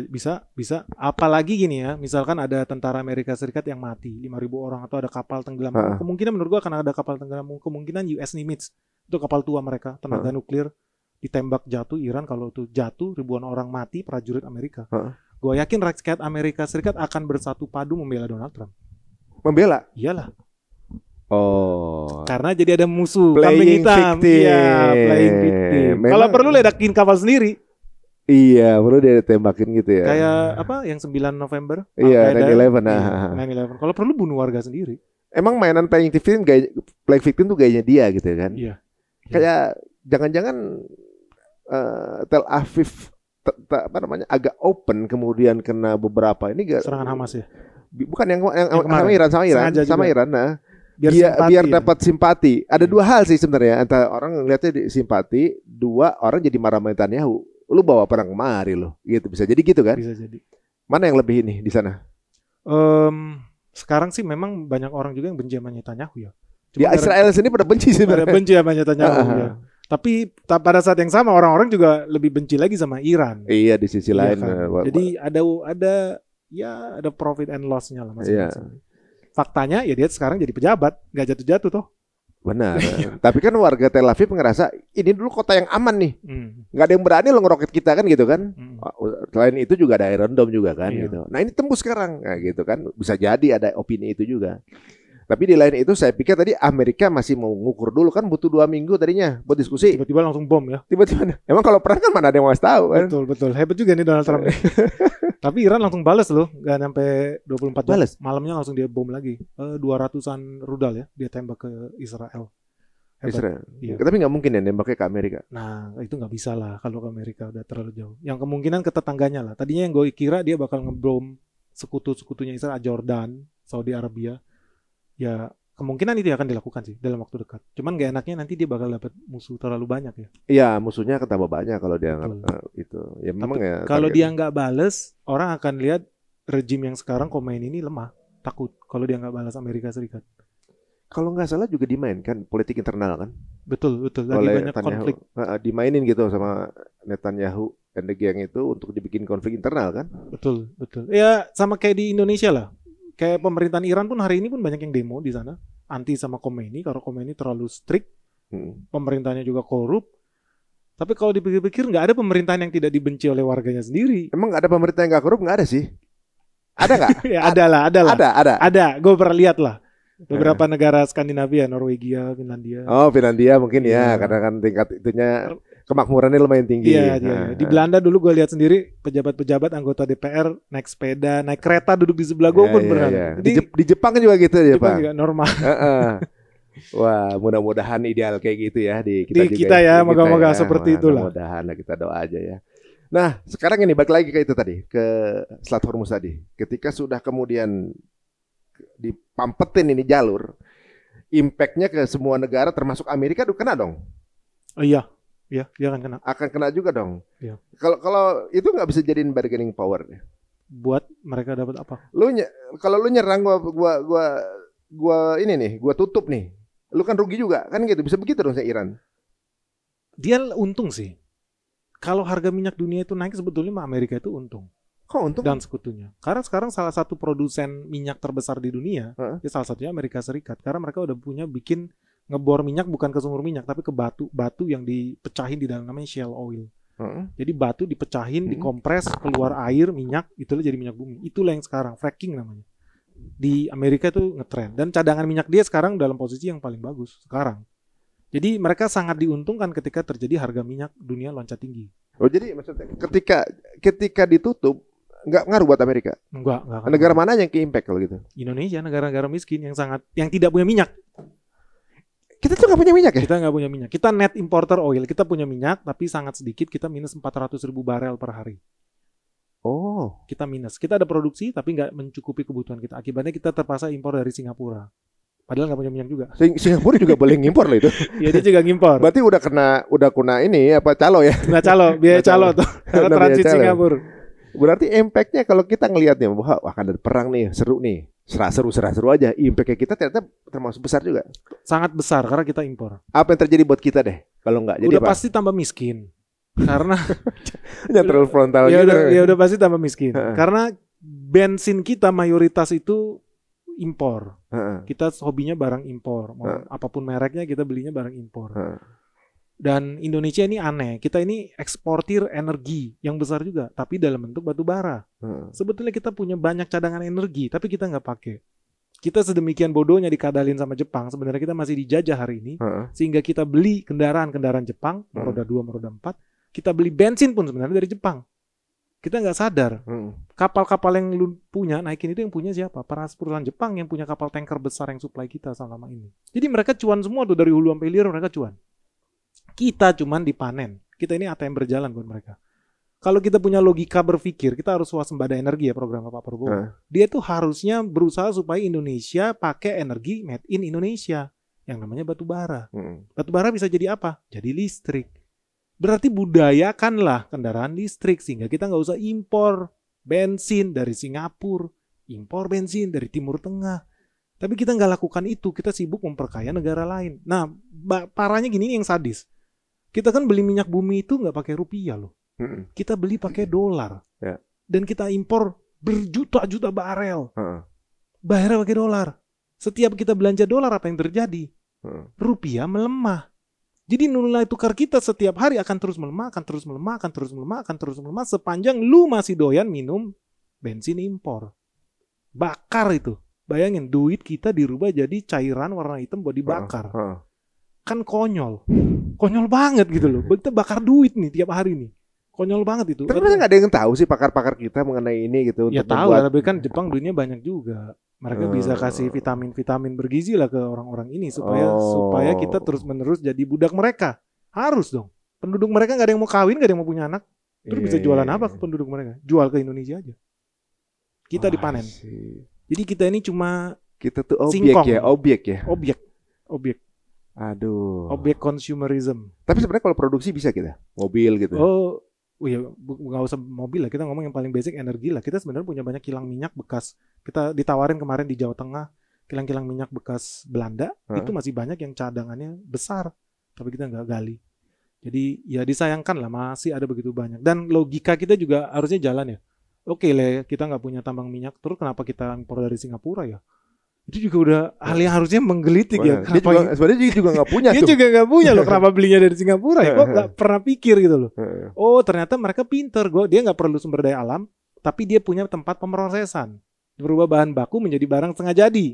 Bisa. Apalagi gini ya, misalkan ada tentara Amerika Serikat yang mati, 5.000 orang atau ada kapal tenggelam. Kemungkinan menurut gua akan ada kapal tenggelam, kemungkinan US Nimitz, itu kapal tua mereka, tenaga nuklir, ditembak jatuh Iran, kalau itu jatuh ribuan orang mati, prajurit Amerika. Gue yakin rakyat Amerika Serikat akan bersatu padu membela Donald Trump. Membela? Iyalah. Oh. Karena jadi ada musuh playing hitam. Iya, playing victim. Kalau perlu ledakin kapal sendiri. Iya, perlu dia tembakin gitu ya. Kayak apa yang 9 November? Iya, 9/11. 9/11. Kalau perlu bunuh warga sendiri. Emang mainan playing victim tuh gayanya dia gitu kan? Iya. Kayak jangan-jangan Tel Aviv agak open kemudian kena beberapa ini serangan Hamas ya. Bukan yang sama Iran. Nah, biar dapat simpati. Ada dua hal sih sebenarnya, antara orang ngeliatnya simpati, dua orang jadi marah sama Netanyahu. Lu bawa perang kemari lo, gitu bisa jadi gitu kan? Bisa jadi. Mana yang lebih ini di sana? Sekarang sih memang banyak orang juga yang benci sama Netanyahu ya. Cuma Israel sendiri pada benci sih sebenarnya. Benci sama Netanyahu ya. Tapi pada saat yang sama orang-orang juga lebih benci lagi sama Iran. Iya, di sisi lain. Kan? Jadi ada profit and loss-nya lah masing-masing. Faktanya ya dia sekarang jadi pejabat, nggak jatuh-jatuh toh. Benar. Tapi kan warga Tel Aviv ngerasa ini dulu kota yang aman nih. Nggak ada yang berani lo ngeroket kita kan gitu kan. Selain itu juga ada Iron Dome juga kan gitu. Nah ini tembus sekarang gitu kan. Bisa jadi ada opini itu juga. Tapi di lain itu saya pikir tadi Amerika masih mau ngukur dulu kan, butuh 2 minggu tadinya buat diskusi. Tiba-tiba langsung bom ya. Tiba-tiba. Emang kalau perang kan mana ada yang mau tahu kan. Betul. Hebat juga nih Donald Trump. Tapi Iran langsung balas loh, nggak sampai 24 jam. Balas. Malamnya langsung dia bom lagi. 200-an rudal ya, dia tembak ke Israel. Hebat. Israel. Iya. Tapi nggak mungkin ya nembaknya ke Amerika. Nah itu nggak bisa lah kalau ke Amerika udah terlalu jauh. Yang kemungkinan ke tetangganya lah. Tadinya yang gue kira dia bakal ngebom sekutu-sekutunya Israel, Jordan, Saudi Arabia. Ya kemungkinan itu akan dilakukan sih dalam waktu dekat. Cuman gak enaknya nanti dia bakal dapat musuh terlalu banyak ya. Iya, musuhnya akan tambah banyak kalau dia itu. Ya memang ya. Kalau dia nggak bales, orang akan lihat rejim yang sekarang Khomeini ini lemah. Takut kalau dia nggak balas Amerika Serikat. Kalau nggak salah juga dimainkan politik internal kan. Betul. Lagi oleh banyak Netanyahu. konflik. Dimainin gitu sama Netanyahu dan the gang itu untuk dibikin konflik internal kan. Betul. Ya sama kayak di Indonesia lah. Kayak pemerintahan Iran pun hari ini pun banyak yang demo di sana anti sama Khomeini karena Khomeini terlalu strict, pemerintahnya juga korup. Tapi kalau dipikir-pikir nggak ada pemerintahan yang tidak dibenci oleh warganya sendiri. Emang nggak ada pemerintah yang nggak korup? Nggak ada sih. Ada nggak? Ya, ada lah. Ada. Gue pernah lihat lah. Beberapa negara Skandinavia, Norwegia, Finlandia. Oh, Finlandia mungkin ya, karena kan tingkat itunya kemakmurannya lumayan tinggi. Iya. Di Belanda dulu gue lihat sendiri pejabat-pejabat anggota DPR naik sepeda, naik kereta duduk di sebelah gue pun pernah. Di Jepang juga gitu ya, Pak. Jepang juga normal. Wah, mudah-mudahan ideal kayak gitu ya di kita ya, moga-moga seperti itulah. Mudah-mudahan kita doa aja ya. Nah, sekarang ini balik lagi ke itu tadi, ke Selat Hormuz tadi. Ketika sudah kemudian dipampetin ini jalur, impact-nya ke semua negara termasuk Amerika kena dong. Oh iya. Iya, dia akan kena. Akan kena juga dong. Iya. Kalau itu nggak bisa jadiin bargaining power. Buat mereka dapat apa? Kalau lu nyerang gua ini nih, gua tutup nih. Lu kan rugi juga, kan gitu. Bisa begitu dong saya Iran. Dia untung sih. Kalau harga minyak dunia itu naik sebetulnya Amerika itu untung. Kok untung? Dan sekutunya. Karena sekarang salah satu produsen minyak terbesar di dunia, ya salah satunya Amerika Serikat. Karena mereka udah punya ngebor minyak bukan ke sumur minyak, tapi ke batu yang dipecahin di dalam, namanya shale oil. Jadi batu dipecahin, dikompres, keluar air, minyak, itulah jadi minyak bumi. Itulah yang sekarang fracking namanya. Di Amerika itu ngetren. Dan cadangan minyak dia sekarang dalam posisi yang paling bagus sekarang. Jadi mereka sangat diuntungkan ketika terjadi harga minyak dunia loncat tinggi. Oh, jadi maksudnya ketika ditutup nggak ngaruh buat Amerika? Enggak. Negara mana yang ke-impact kalau gitu? Indonesia, negara-negara miskin yang tidak punya minyak. Kita tuh nggak punya minyak ya? Kita nggak punya minyak. Kita net importer oil. Kita punya minyak, tapi sangat sedikit. Kita minus 400.000 barel per hari. Oh. Kita minus. Kita ada produksi, tapi nggak mencukupi kebutuhan kita. Akibatnya kita terpaksa impor dari Singapura. Padahal nggak punya minyak juga. Singapura juga boleh ngimpor loh itu. Iya, dia juga ngimpor. Berarti udah kena ini apa calo ya? Nggak calo, biaya calo tuh. Karena transit Singapura. Berarti impactnya kalau kita ngelihatnya, wah akan ada perang nih, seru nih. Seru aja. Impactnya kita ternyata termasuk besar juga. Sangat besar karena kita impor. Apa yang terjadi buat kita deh? Kalau nggak, jadi udah apa? Pasti tambah miskin. Karena jangan terlalu frontal ya gitu. Ya udah pasti tambah miskin. Karena bensin kita mayoritas itu impor. Kita hobinya barang impor. Apapun mereknya kita belinya barang impor. Dan Indonesia ini aneh. Kita ini eksportir energi yang besar juga, tapi dalam bentuk batu bara. Sebetulnya kita punya banyak cadangan energi, tapi kita nggak pakai. Kita sedemikian bodohnya dikadalin sama Jepang. Sebenarnya kita masih dijajah hari ini, sehingga kita beli kendaraan Jepang, roda 2, roda 4. Kita beli bensin pun sebenarnya dari Jepang. Kita nggak sadar. Kapal-kapal yang lu punya, naikin itu yang punya siapa? Perusahaan Jepang yang punya kapal tanker besar yang supply kita selama ini. Jadi mereka cuan semua tuh, dari hulu sampai hilir mereka cuan. Kita cuman dipanen. Kita ini ATM berjalan buat mereka. Kalau kita punya logika berpikir, kita harus waspada energi ya, program Pak Prabowo. Dia tuh harusnya berusaha supaya Indonesia pakai energi made in Indonesia. Yang namanya batu bara. Batu bara bisa jadi apa? Jadi listrik. Berarti budayakanlah kendaraan listrik sehingga kita nggak usah impor bensin dari Singapura, impor bensin dari Timur Tengah. Tapi kita nggak lakukan itu. Kita sibuk memperkaya negara lain. Nah, parahnya gini yang sadis. Kita kan beli minyak bumi itu nggak pakai rupiah loh. Kita beli pakai dolar. Dan kita impor berjuta-juta barel. Bayarnya pakai dolar. Setiap kita belanja dolar, apa yang terjadi? Rupiah melemah. Jadi nilai tukar kita setiap hari akan terus melemah, sepanjang lu masih doyan minum bensin impor. Bakar itu. Bayangin, duit kita dirubah jadi cairan warna hitam buat dibakar. Kan konyol banget gitu loh. Kita bakar duit nih tiap hari nih. Konyol banget itu. Tapi masa nggak ada yang tahu sih pakar-pakar kita mengenai ini gitu? Ya tahu lah, tapi kan Jepang duitnya banyak juga. Mereka bisa kasih vitamin bergizi lah ke orang-orang ini supaya kita terus-menerus jadi budak mereka. Harus dong. Penduduk mereka nggak ada yang mau kawin, nggak ada yang mau punya anak. Terus bisa jualan apa ke penduduk mereka? Jual ke Indonesia aja. Kita dipanen. Jadi kita ini cuma kita tuh objek. Aduh. Objek consumerism. Tapi sebenarnya kalau produksi bisa kita mobil gitu. Oh iya, nggak usah mobil lah. Kita ngomong yang paling basic energi lah. Kita sebenarnya punya banyak kilang minyak bekas. Kita ditawarin kemarin di Jawa Tengah kilang-kilang minyak bekas Belanda. Itu masih banyak yang cadangannya besar, tapi kita nggak gali. Jadi ya disayangkan lah, masih ada begitu banyak. Dan logika kita juga harusnya jalan ya. Oke lah, kita nggak punya tambang minyak, terus kenapa kita impor dari Singapura ya? Itu juga udah hal yang harusnya menggelitik ya. Sebenarnya dia juga nggak punya. Dia juga nggak punya loh. Kenapa belinya dari Singapura ya? Kok nggak pernah pikir gitu loh. Oh ternyata mereka pinter. Dia nggak perlu sumber daya alam, tapi dia punya tempat pemrosesan. Berubah bahan baku menjadi barang setengah jadi.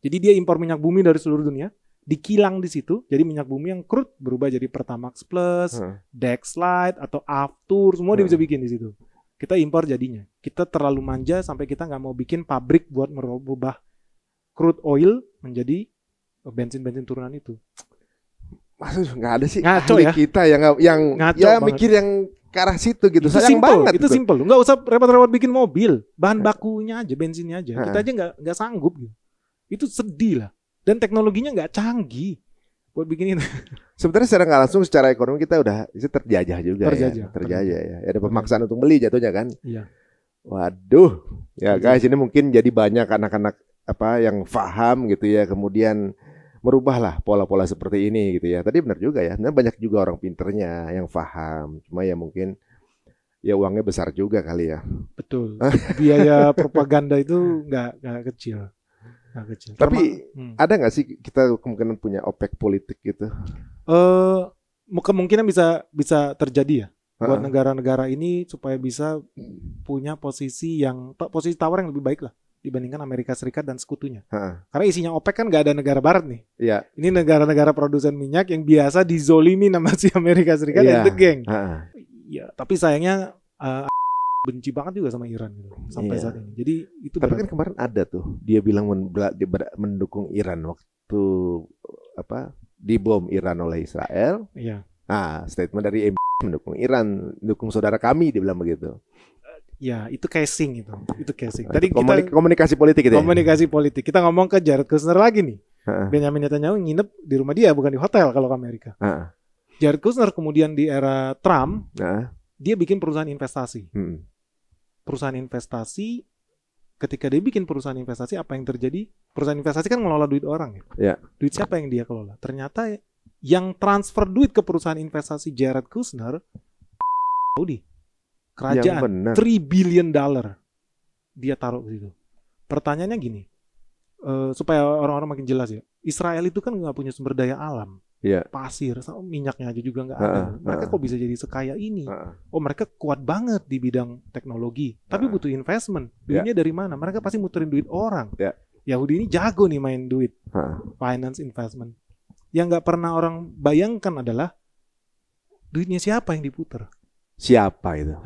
Jadi dia impor minyak bumi dari seluruh dunia, dikilang di situ. Jadi minyak bumi yang crude berubah jadi Pertamax Plus, Dexlite atau Aftur, semua dia bisa bikin di situ. Kita impor jadinya. Kita terlalu manja sampai kita nggak mau bikin pabrik buat merubah crude oil menjadi bensin-bensin turunan itu. Maksudnya nggak ada sih ngaco ahli ya? Kita yang mikir yang ke arah situ gitu. Itu sayang simple, banget. Itu simple. Nggak usah repot-repot bikin mobil. Bahan bakunya aja, bensinnya aja. Kita aja nggak sanggup gitu. Itu sedih lah. Dan teknologinya nggak canggih. buat bikin itu. Sebenarnya secara nggak langsung secara ekonomi kita udah itu terjajah juga terjajah ya. Ada pemaksaan untuk beli jatuhnya kan. Iya. Waduh, ya guys, ini mungkin jadi banyak anak-anak yang paham gitu ya, kemudian merubahlah pola-pola seperti ini gitu ya. Tadi benar juga ya, banyak juga orang pinternya yang paham, cuma ya mungkin ya uangnya besar juga kali ya. Betul. Biaya propaganda itu nggak kecil. Tapi ada nggak sih kita kemungkinan punya OPEC politik gitu? Kemungkinan bisa terjadi ya. Buat negara-negara ini supaya bisa punya posisi tawar yang lebih baik lah dibandingkan Amerika Serikat dan sekutunya. Karena isinya OPEC kan nggak ada negara barat nih. Iya. Ini negara-negara produsen minyak yang biasa dizolimi sama si Amerika Serikat dan the gang. Ya, tapi sayangnya benci banget juga sama Iran gitu sampai saat ini. Jadi itu. Tapi kan kemarin ada tuh dia bilang mendukung Iran waktu dibom Iran oleh Israel. Iya. Nah, statement dari mendukung Iran, mendukung saudara kami, dia bilang begitu. Ya, itu casing itu. Itu casing. Tadi komunikasi politik gitu ya. Komunikasi politik. Kita ngomong ke Jared Kushner lagi nih. Benjamin Netanyahu nginep di rumah dia, bukan di hotel kalau ke Amerika. Jared Kushner kemudian di era Trump, dia bikin perusahaan investasi. Perusahaan investasi, ketika dia bikin perusahaan investasi, apa yang terjadi? Perusahaan investasi kan ngelola duit orang ya. Duit siapa yang dia kelola? Ternyata yang transfer duit ke perusahaan investasi Jared Kushner, Saudi. Kerajaan $3 billion dia taruh ke situ. Pertanyaannya gini, supaya orang-orang makin jelas ya. Israel itu kan nggak punya sumber daya alam, pasir, minyaknya aja juga nggak ada. Mereka kok bisa jadi sekaya ini? Oh, mereka kuat banget di bidang teknologi, tapi butuh investment. Duitnya dari mana? Mereka pasti muterin duit orang. Yahudi ini jago nih main duit, finance investment. Yang nggak pernah orang bayangkan adalah duitnya siapa yang diputer? Siapa itu?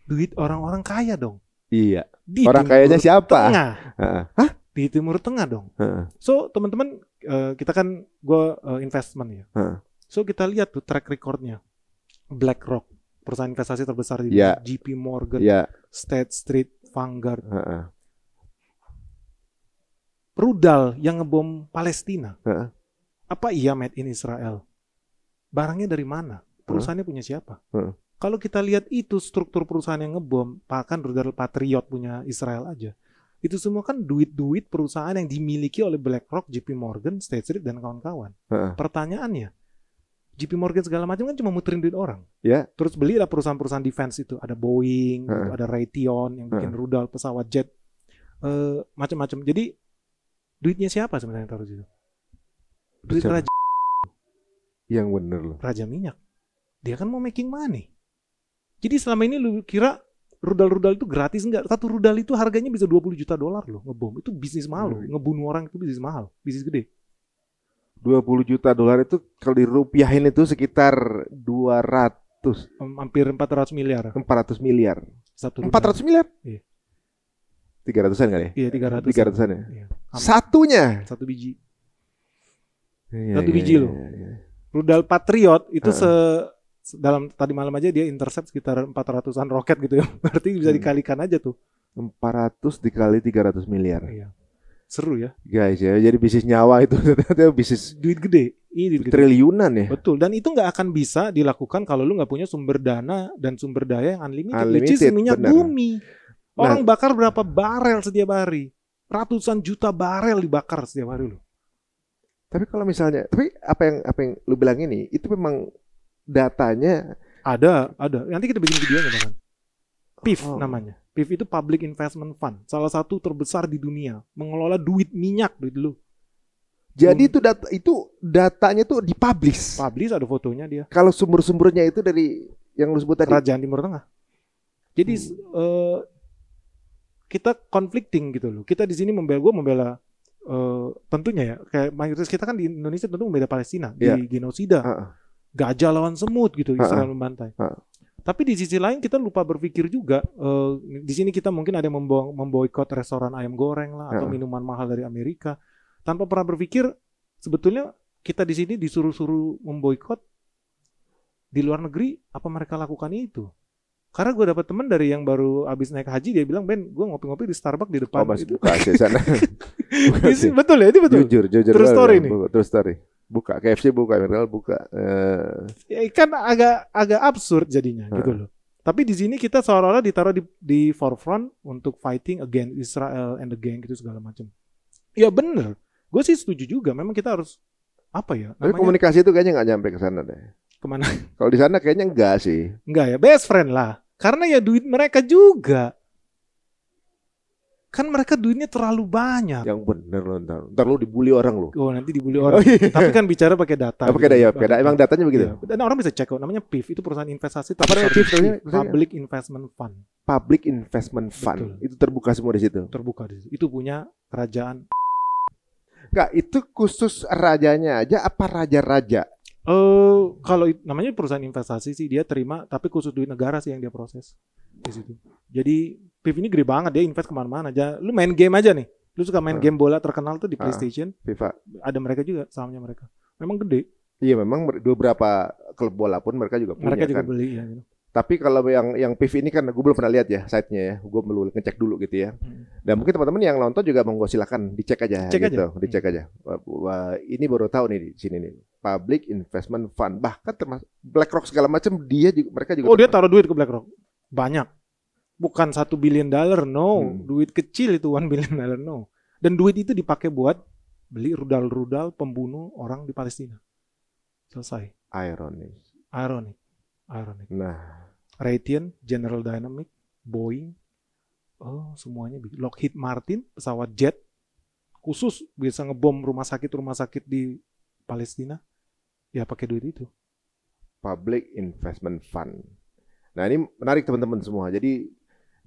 Duit orang-orang kaya dong. Iya. Orang kayanya siapa? Tengah. Di Timur Tengah dong. So teman-teman, kita kan investment ya. So kita lihat tuh track recordnya. BlackRock, perusahaan investasi terbesar di dunia. JP Morgan, State Street, Vanguard. Rudal yang ngebom Palestina. Apa iya made in Israel? Barangnya dari mana? Perusahaannya punya siapa? Kalau kita lihat itu struktur perusahaan yang ngebom, bahkan rudal Patriot punya Israel aja. Itu semua kan duit-duit perusahaan yang dimiliki oleh BlackRock, JP Morgan, State Street, dan kawan-kawan. Pertanyaannya, JP Morgan segala macam kan cuma muterin duit orang. Terus belilah perusahaan-perusahaan defense itu. Ada Boeing, gitu, ada Raytheon yang bikin rudal, pesawat jet, macam-macam. Jadi duitnya siapa sebenarnya yang taruh situ? Duit raja. Yang bener loh. Raja minyak. Dia kan mau making money. Jadi selama ini lu kira rudal-rudal itu gratis? Enggak. Satu rudal itu harganya bisa $20 juta loh ngebom. Itu bisnis mahal loh. Ngebunuh orang itu bisnis mahal. Bisnis gede. $20 juta itu kalau dirupiahin itu sekitar 200. Hampir 400 miliar. 400 miliar. Satu 400 miliar? Iya. 300-an kali ya? Iya, 300-an ya? Iya. Satunya? Satu biji. Satu biji loh. Rudal Patriot itu dalam tadi malam aja dia intercept sekitar 400-an roket gitu ya. Berarti bisa dikalikan aja tuh. 400 dikali 300 miliar. Iya. Seru ya. Guys ya, jadi bisnis nyawa itu ternyata bisnis duit gede. Ini duit triliunan ya. Betul, dan itu nggak akan bisa dilakukan kalau lu nggak punya sumber dana dan sumber daya yang unlimited. Which is minyak bumi. Orang bakar berapa barel setiap hari? Ratusan juta barel dibakar setiap hari loh. Tapi kalau misalnya, apa yang lu bilang ini, itu memang datanya ada. Nanti kita bikin videonya bahkan. PIF namanya. PIF itu Public Investment Fund, salah satu terbesar di dunia, mengelola duit minyak duit lu. Jadi itu datanya tuh dipublish. Publish, ada fotonya dia. Kalau sumber-sumbernya itu dari yang lu sebut tadi. Kerajaan Timur Tengah. Jadi kita conflicting gitu loh. Kita di sini membela tentunya ya, kayak mayoritas kita kan di Indonesia tentu membela Palestina di genosida. Gajah lawan semut gitu, Israel membantai. Tapi di sisi lain kita lupa berpikir juga, di sini kita mungkin ada yang memboikot restoran ayam goreng lah atau minuman mahal dari Amerika, tanpa pernah berpikir sebetulnya kita di sini disuruh-suruh memboikot di luar negeri. Apa mereka lakukan itu? Karena gue dapat teman dari yang baru abis naik haji, dia bilang, Ben, gue ngopi-ngopi di Starbucks di depan. Masih buka aja sana. Betul ya, itu betul. Jujur. True story nih. True story. Buka KFC, buka McDonald, buka. Ya, kan agak absurd jadinya gitu loh. Tapi di sini kita seolah-olah ditaruh di forefront untuk fighting against Israel and the gang gitu segala macam. Ya bener, gue sih setuju juga. Memang kita harus apa ya? Tapi komunikasi itu kayaknya nggak nyampe ke sana deh. Kemana? Kalau di sana kayaknya enggak sih. Enggak ya, best friend lah. Karena ya duit mereka juga. Kan mereka duitnya terlalu banyak. Yang bener loh, ntar lo dibully orang lo. Oh nanti dibully orang. Tapi kan bicara pakai data. Pakai data, emang datanya begitu. Ya. Dan orang bisa cek kok, namanya PIF, itu perusahaan investasi. Apa namanya PIF? Public Investment Fund. Public Investment Fund. Betul. Itu terbuka semua di situ. Terbuka di situ. Itu punya kerajaan. Enggak, itu khusus rajanya aja apa raja-raja? Kalau namanya perusahaan investasi sih dia terima, tapi khusus duit negara sih yang dia proses di situ. Jadi PIF ini gede banget, dia invest kemana-mana aja. Lu main game aja nih, lu suka main game bola terkenal tuh di PlayStation, FIFA. Ada mereka juga, sahamnya mereka. Memang gede. Iya, memang beberapa klub bola pun mereka juga punya. Mereka juga kan? beli ya. Gitu. Tapi kalau yang PIF ini kan gue belum pernah lihat ya site-nya ya. Gue perlu ngecek dulu gitu ya. Dan mungkin teman-teman yang nonton juga monggo silakan dicek aja gitu. Dicek aja. Wah, ini baru tahu nih di sini nih. Public Investment Fund. Bahkan termasuk BlackRock segala macam mereka juga. Oh, dia taruh duit ke BlackRock. Banyak. Bukan $1 billion, no. Duit kecil itu $1 billion, no. Dan duit itu dipakai buat beli rudal-rudal pembunuh orang di Palestina. Selesai. Ironic. Nah, Raytheon, General Dynamics, Boeing, semuanya. Lockheed Martin, pesawat jet khusus bisa ngebom rumah sakit di Palestina, ya pakai duit itu. Public Investment Fund. Nah ini menarik teman-teman semua. Jadi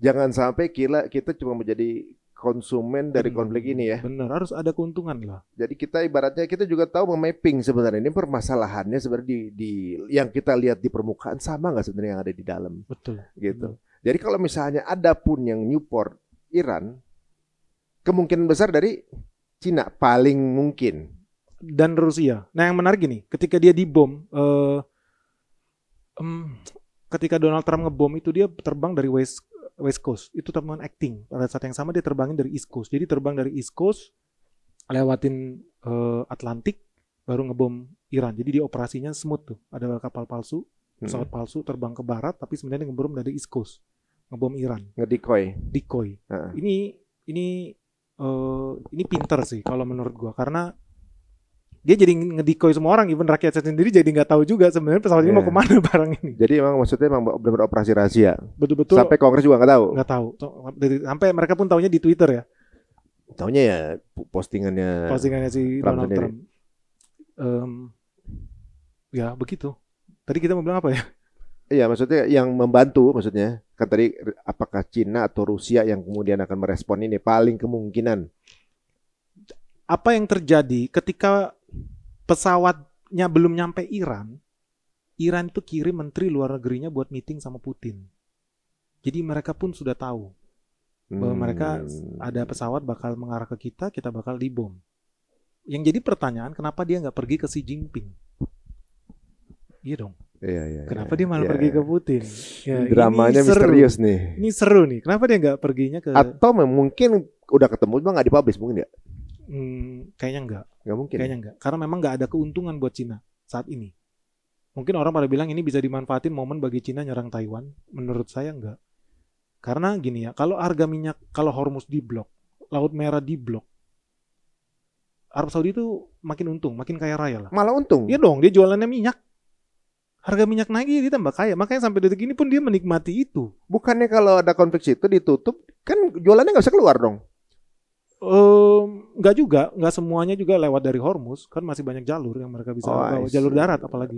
jangan sampai kita cuma menjadi konsumen dari konflik ini ya. Benar, harus ada keuntungan lah. Jadi kita ibaratnya kita juga tahu memapping sebenarnya ini permasalahannya sebenarnya di yang kita lihat di permukaan sama nggak sebenarnya yang ada di dalam. Betul. Gitu. Jadi kalau misalnya ada pun yang Newport Iran, kemungkinan besar dari Cina paling mungkin. Dan Rusia. Nah yang menarik gini, ketika dia dibom, ketika Donald Trump ngebom itu dia terbang dari West Coast, itu teman acting. Pada saat yang sama dia terbangin dari East Coast. Jadi terbang dari East Coast, lewatin Atlantik, baru ngebom Iran. Jadi dia operasinya smooth tuh. Ada kapal palsu, pesawat palsu terbang ke barat, tapi sebenarnya ngebom dari East Coast, ngebom Iran. Decoy. Ini pinter sih kalau menurut gua, karena dia jadi ngedikoy semua orang, even rakyatnya sendiri jadi nggak tahu juga sebenarnya pesawat ini mau kemana barang ini. Jadi maksudnya benar-benar operasi rahasia. Betul-betul. Sampai Kongres juga nggak tahu. Nggak tahu. Sampai mereka pun taunya di Twitter ya. Taunya ya postingannya si Donald Trump. Ya begitu. Tadi kita mau bilang apa ya? Iya, maksudnya yang membantu, maksudnya kan tadi apakah Cina atau Rusia yang kemudian akan merespon ini paling kemungkinan. Apa yang terjadi ketika pesawatnya belum nyampe Iran itu kirim menteri luar negerinya buat meeting sama Putin. Jadi mereka pun sudah tahu bahwa mereka ada pesawat bakal mengarah ke kita bakal dibom. Yang jadi pertanyaan, kenapa dia nggak pergi ke Xi Jinping? Iya dong. Iya. Kenapa dia malah pergi ke Putin? Ya, dramanya misterius nih. Ini seru nih. Kenapa dia nggak perginya ke? Atau mungkin udah ketemu cuma nggak dipublish mungkin ya? Kayaknya enggak. Nggak mungkin. Kayaknya enggak. Karena memang nggak ada keuntungan buat Cina saat ini. Mungkin orang pada bilang ini bisa dimanfaatin momen bagi Cina nyerang Taiwan. Menurut saya enggak. Karena gini ya, kalau harga minyak, kalau Hormuz diblok, Laut Merah diblok, Arab Saudi itu makin untung, makin kaya raya lah. Malah untung? Iya dong, dia jualannya minyak. Harga minyak naik dia tambah kaya. Makanya sampai detik ini pun dia menikmati itu. Bukannya kalau ada konflik itu ditutup, kan jualannya nggak bisa keluar dong? Enggak juga, enggak semuanya juga lewat dari Hormuz, kan masih banyak jalur yang mereka bisa bawa, jalur darat apalagi.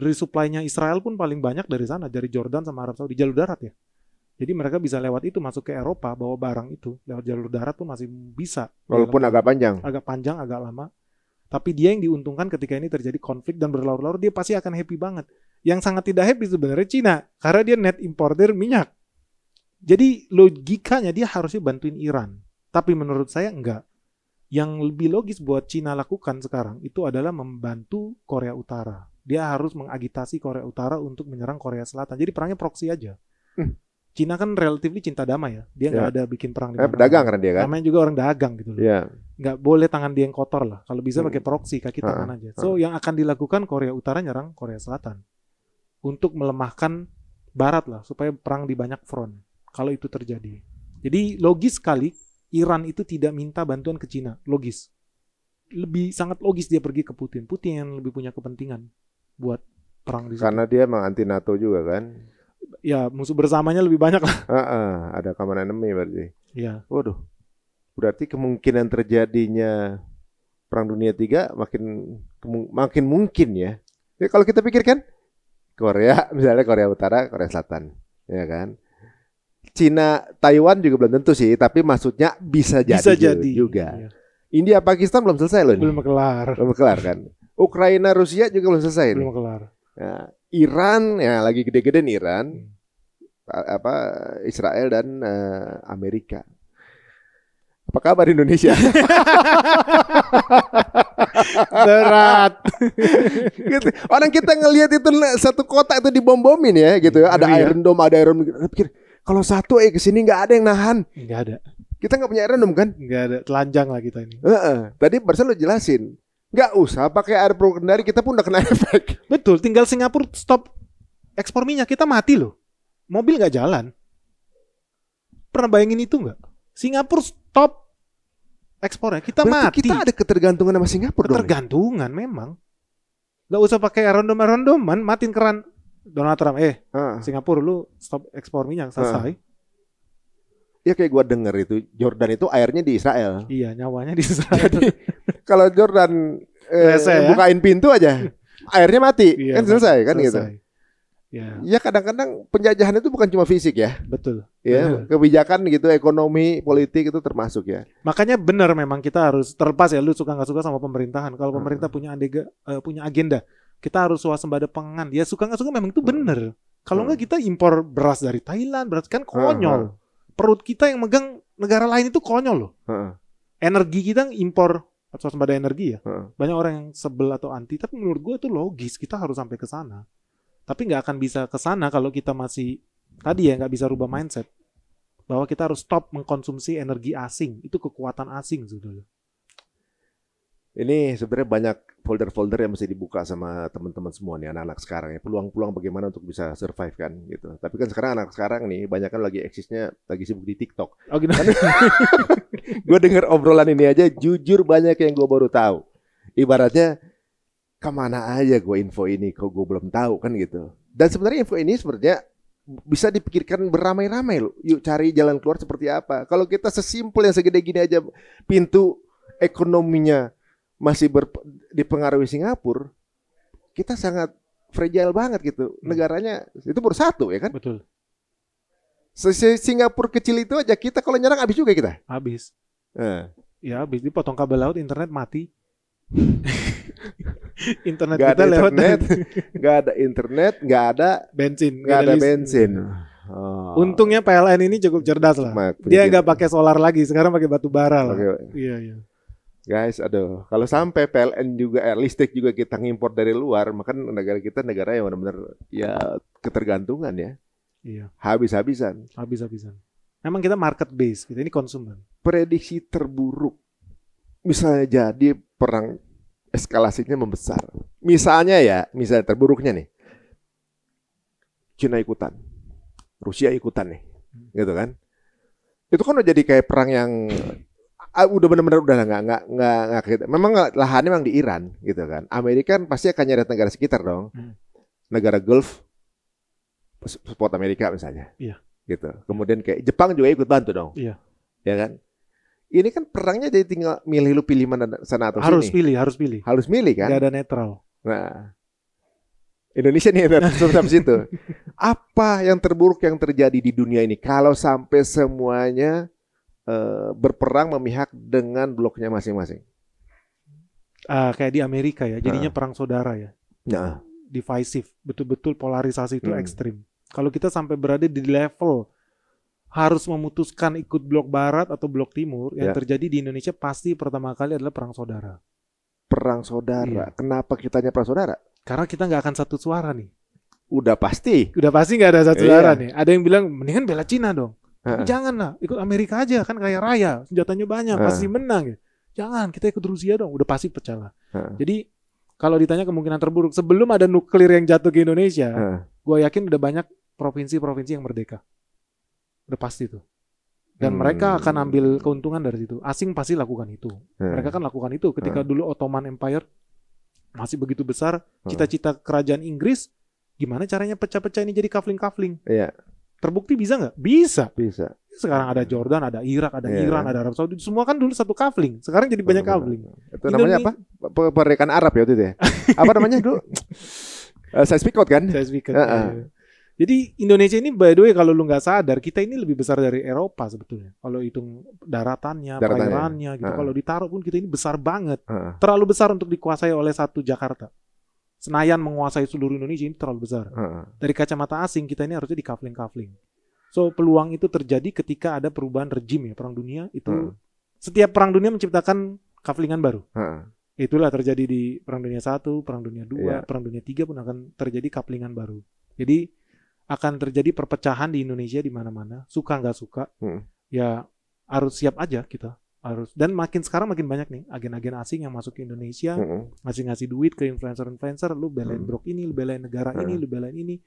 Resupply-nya Israel pun paling banyak dari sana, dari Jordan sama Arab Saudi, jalur darat ya. Jadi mereka bisa lewat itu masuk ke Eropa, bawa barang itu lewat jalur darat pun masih bisa. Walaupun agak panjang. Agak panjang, agak lama. Tapi dia yang diuntungkan ketika ini terjadi konflik dan berlarut-larut, dia pasti akan happy banget. Yang sangat tidak happy sebenarnya Cina, karena dia net importer minyak. Jadi logikanya dia harusnya bantuin Iran. Tapi menurut saya enggak. Yang lebih logis buat Cina lakukan sekarang itu adalah membantu Korea Utara. Dia harus mengagitasi Korea Utara untuk menyerang Korea Selatan. Jadi perangnya proksi aja. Cina kan relatif cinta damai ya. Dia nggak ada bikin perang di mana. Pedagang kan dia kan. Namanya juga orang dagang gitu loh. Nggak boleh tangan dia yang kotor lah. Kalau bisa pakai proxy, kaki tangan aja. So yang akan dilakukan Korea Utara nyerang Korea Selatan untuk melemahkan Barat lah, supaya perang di banyak front. Kalau itu terjadi. Jadi logis sekali Iran itu tidak minta bantuan ke Cina. Logis. Sangat logis dia pergi ke Putin. Putin yang lebih punya kepentingan buat perang di situ. Karena dia emang anti NATO juga kan. Ya musuh bersamanya lebih banyak lah. Ada common enemy berarti. Iya. Waduh. Berarti kemungkinan terjadinya Perang Dunia III makin mungkin ya. Ya kalau kita pikirkan Korea, misalnya Korea Utara, Korea Selatan, ya kan. Cina, Taiwan juga belum tentu sih, tapi maksudnya bisa jadi juga. Iya. India, Pakistan belum selesai loh. Belum kelar kan. Ukraina, Rusia juga belum selesai. Belum kelar. Nah, Iran ya lagi gede-gede nih Iran, Israel dan Amerika. Apa kabar Indonesia? Berat. Gitu. Orang kita ngelihat itu satu kota itu dibom-bomin ya gitu. Ada Iron Dome, ada Iron Dome. Pikir kalau satu kesini nggak ada yang nahan. Nggak ada. Kita nggak punya Iron Dome kan? Nggak ada. Telanjang lah kita ini. Tadi barusan lo jelasin. Nggak usah pakai air Kendari, kita pun udah kena efek. Betul, tinggal Singapura stop ekspor minyak, kita mati loh. Mobil nggak jalan. Pernah bayangin itu nggak? Singapura stop ekspornya, kita berarti mati. Kita ada ketergantungan sama Singapura. Ketergantungan dong, memang. Nggak usah pakai erondoman, matiin keran. Donald Trump, Singapura lu stop ekspor minyak, selesai. Ya kayak gua denger itu Jordan itu airnya di Israel. Iya, nyawanya di Israel. Jadi kalau Jordan bukain pintu aja, airnya mati, kan selesai kan gitu. Ya kadang-kadang penjajahan itu bukan cuma fisik ya. Betul. Ya, kebijakan gitu, ekonomi, politik itu termasuk ya. Makanya benar memang kita harus terlepas ya, lu suka nggak suka sama pemerintahan. Kalau pemerintah punya agenda, kita harus swasembada pangan. Ya suka nggak suka memang itu benar. Kalau nggak kita impor beras dari Thailand, beras kan konyol. Perut kita yang megang negara lain itu konyol loh. Energi kita impor swasembada energi ya. Banyak orang yang sebel atau anti, tapi menurut gue itu logis, kita harus sampai ke sana. Tapi nggak akan bisa ke sana kalau kita masih tadi ya nggak bisa rubah mindset bahwa kita harus stop mengkonsumsi energi asing. Itu kekuatan asing sudah. Ini sebenarnya banyak folder-folder yang mesti dibuka sama teman-teman semua nih, anak-anak sekarang ya. Peluang-peluang bagaimana untuk bisa survive kan gitu. Tapi kan sekarang anak sekarang nih banyak kan lagi eksisnya lagi sibuk di TikTok. Oh gitu. Gue denger obrolan ini aja jujur banyak yang gue baru tahu. Ibaratnya kemana aja gue info ini kok gue belum tahu kan gitu. Dan sebenarnya info ini sebenarnya bisa dipikirkan beramai-ramai loh. Yuk cari jalan keluar seperti apa. Kalau kita sesimpel yang segede gini aja pintu ekonominya masih dipengaruhi Singapura, kita sangat fragile banget gitu. Negaranya itu baru satu ya kan? Betul. Singapura kecil itu aja kita kalau nyerang habis juga kita. Habis. Ya habis dipotong kabel laut, internet mati. Internet gak kita ada lewat internet, nggak ada internet, nggak ada bensin, nggak ada bensin. Untungnya PLN ini cukup cerdas lah. Dia nggak pakai solar lagi, sekarang pakai batu bara lah. Iya. Guys, aduh, kalau sampai PLN juga listrik juga kita ngimpor dari luar, maka negara kita negara yang benar-benar ya ketergantungan ya. Iya. Habis-habisan. Memang kita market base, kita ini konsumen. Prediksi terburuk, misalnya jadi perang eskalasinya membesar. Misalnya terburuknya nih, Cina ikutan, Rusia ikutan nih, gitu kan? Itu kan udah jadi kayak perang yang udah benar-benar udah nggak. Memang lahannya memang di Iran, gitu kan? Amerika kan pasti akan nyari negara sekitar dong, negara Gulf, support Amerika misalnya, gitu. Kemudian kayak Jepang juga ikut bantu dong, ya kan? Ini kan perangnya jadi tinggal milih lu pilih mana sana atau sini. Harus pilih kan? Gak ada netral. Nah, Indonesia nih sampai situ. Apa yang terburuk yang terjadi di dunia ini kalau sampai semuanya berperang memihak dengan bloknya masing-masing? Kayak di Amerika ya, jadinya perang saudara ya. Divisive, betul-betul polarisasi itu ekstrim. Kalau kita sampai berada di level harus memutuskan ikut blok barat atau blok timur, yang terjadi di Indonesia pasti pertama kali adalah perang saudara. Perang saudara. Kenapa kitanya perang saudara? Karena kita nggak akan satu suara nih. Udah pasti. Udah pasti nggak ada satu Iya. arah nih. Ada yang bilang mendingan bela Cina dong. Tapi Heeh. jangan lah, ikut Amerika aja kan kaya raya, senjatanya banyak, pasti menang gitu. Jangan, kita ikut Rusia dong, udah pasti pecah lah. Jadi kalau ditanya kemungkinan terburuk, sebelum ada nuklir yang jatuh ke Indonesia, gue yakin udah banyak provinsi-provinsi yang merdeka. Udah pasti tuh. Dan mereka akan ambil keuntungan dari situ. Asing pasti lakukan itu. Mereka kan lakukan itu ketika dulu Ottoman Empire masih begitu besar, cita-cita kerajaan Inggris, gimana caranya pecah-pecah ini jadi kafling-kafling. Iya. Terbukti bisa nggak? Bisa. Bisa. Sekarang ada Jordan, ada Irak, ada Iran, ada Arab Saudi. Semua kan dulu satu kafling. Sekarang jadi banyak kafling. Itu namanya apa? Kemerdekaan Arab ya waktu itu ya? Apa namanya dulu? Saya speak out kan? Saya speak out. Jadi Indonesia ini by the way kalau lu nggak sadar, kita ini lebih besar dari Eropa sebetulnya. Kalau hitung daratannya, perairannya gitu. Kalau ditaruh pun kita ini besar banget. Terlalu besar untuk dikuasai oleh satu Jakarta. Senayan menguasai seluruh Indonesia ini terlalu besar. Dari kacamata asing kita ini harusnya di kafling-kafling. So peluang itu terjadi ketika ada perubahan rejim ya, perang dunia itu. Setiap perang dunia menciptakan kaflingan baru. Itulah terjadi di perang dunia 1, perang dunia 2, perang dunia 3 pun akan terjadi kaflingan baru. Jadi akan terjadi perpecahan di Indonesia di mana-mana, suka nggak suka. Ya harus siap aja kita. Harus. Dan makin sekarang makin banyak nih agen-agen asing yang masuk ke Indonesia, ngasih duit ke influencer-influencer, lu belain brok ini, lu belain negara ini, lu belain ini.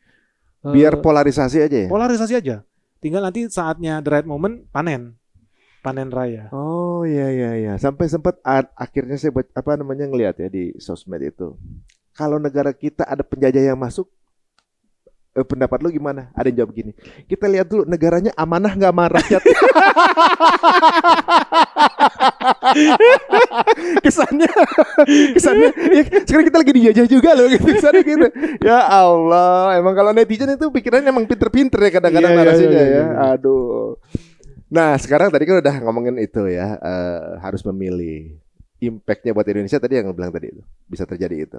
Biar polarisasi aja ya? Polarisasi aja. Tinggal nanti saatnya the right moment panen raya. Oh iya. Sampai sempat akhirnya saya ngelihat ya di sosmed itu. Kalau negara kita ada penjajah yang masuk, pendapat lu gimana? Ada yang jawab gini. Kita lihat dulu negaranya amanah nggak sama rakyat. kesannya ya, sekarang kita lagi dijajah juga loh gitu. Kesannya gitu. Ya Allah, emang kalau netizen itu pikirannya emang pinter-pinter ya kadang-kadang narasinya ya. Aduh. Nah sekarang tadi kan udah ngomongin itu ya, harus memilih. Impactnya buat Indonesia tadi yang bilang tadi itu bisa terjadi itu.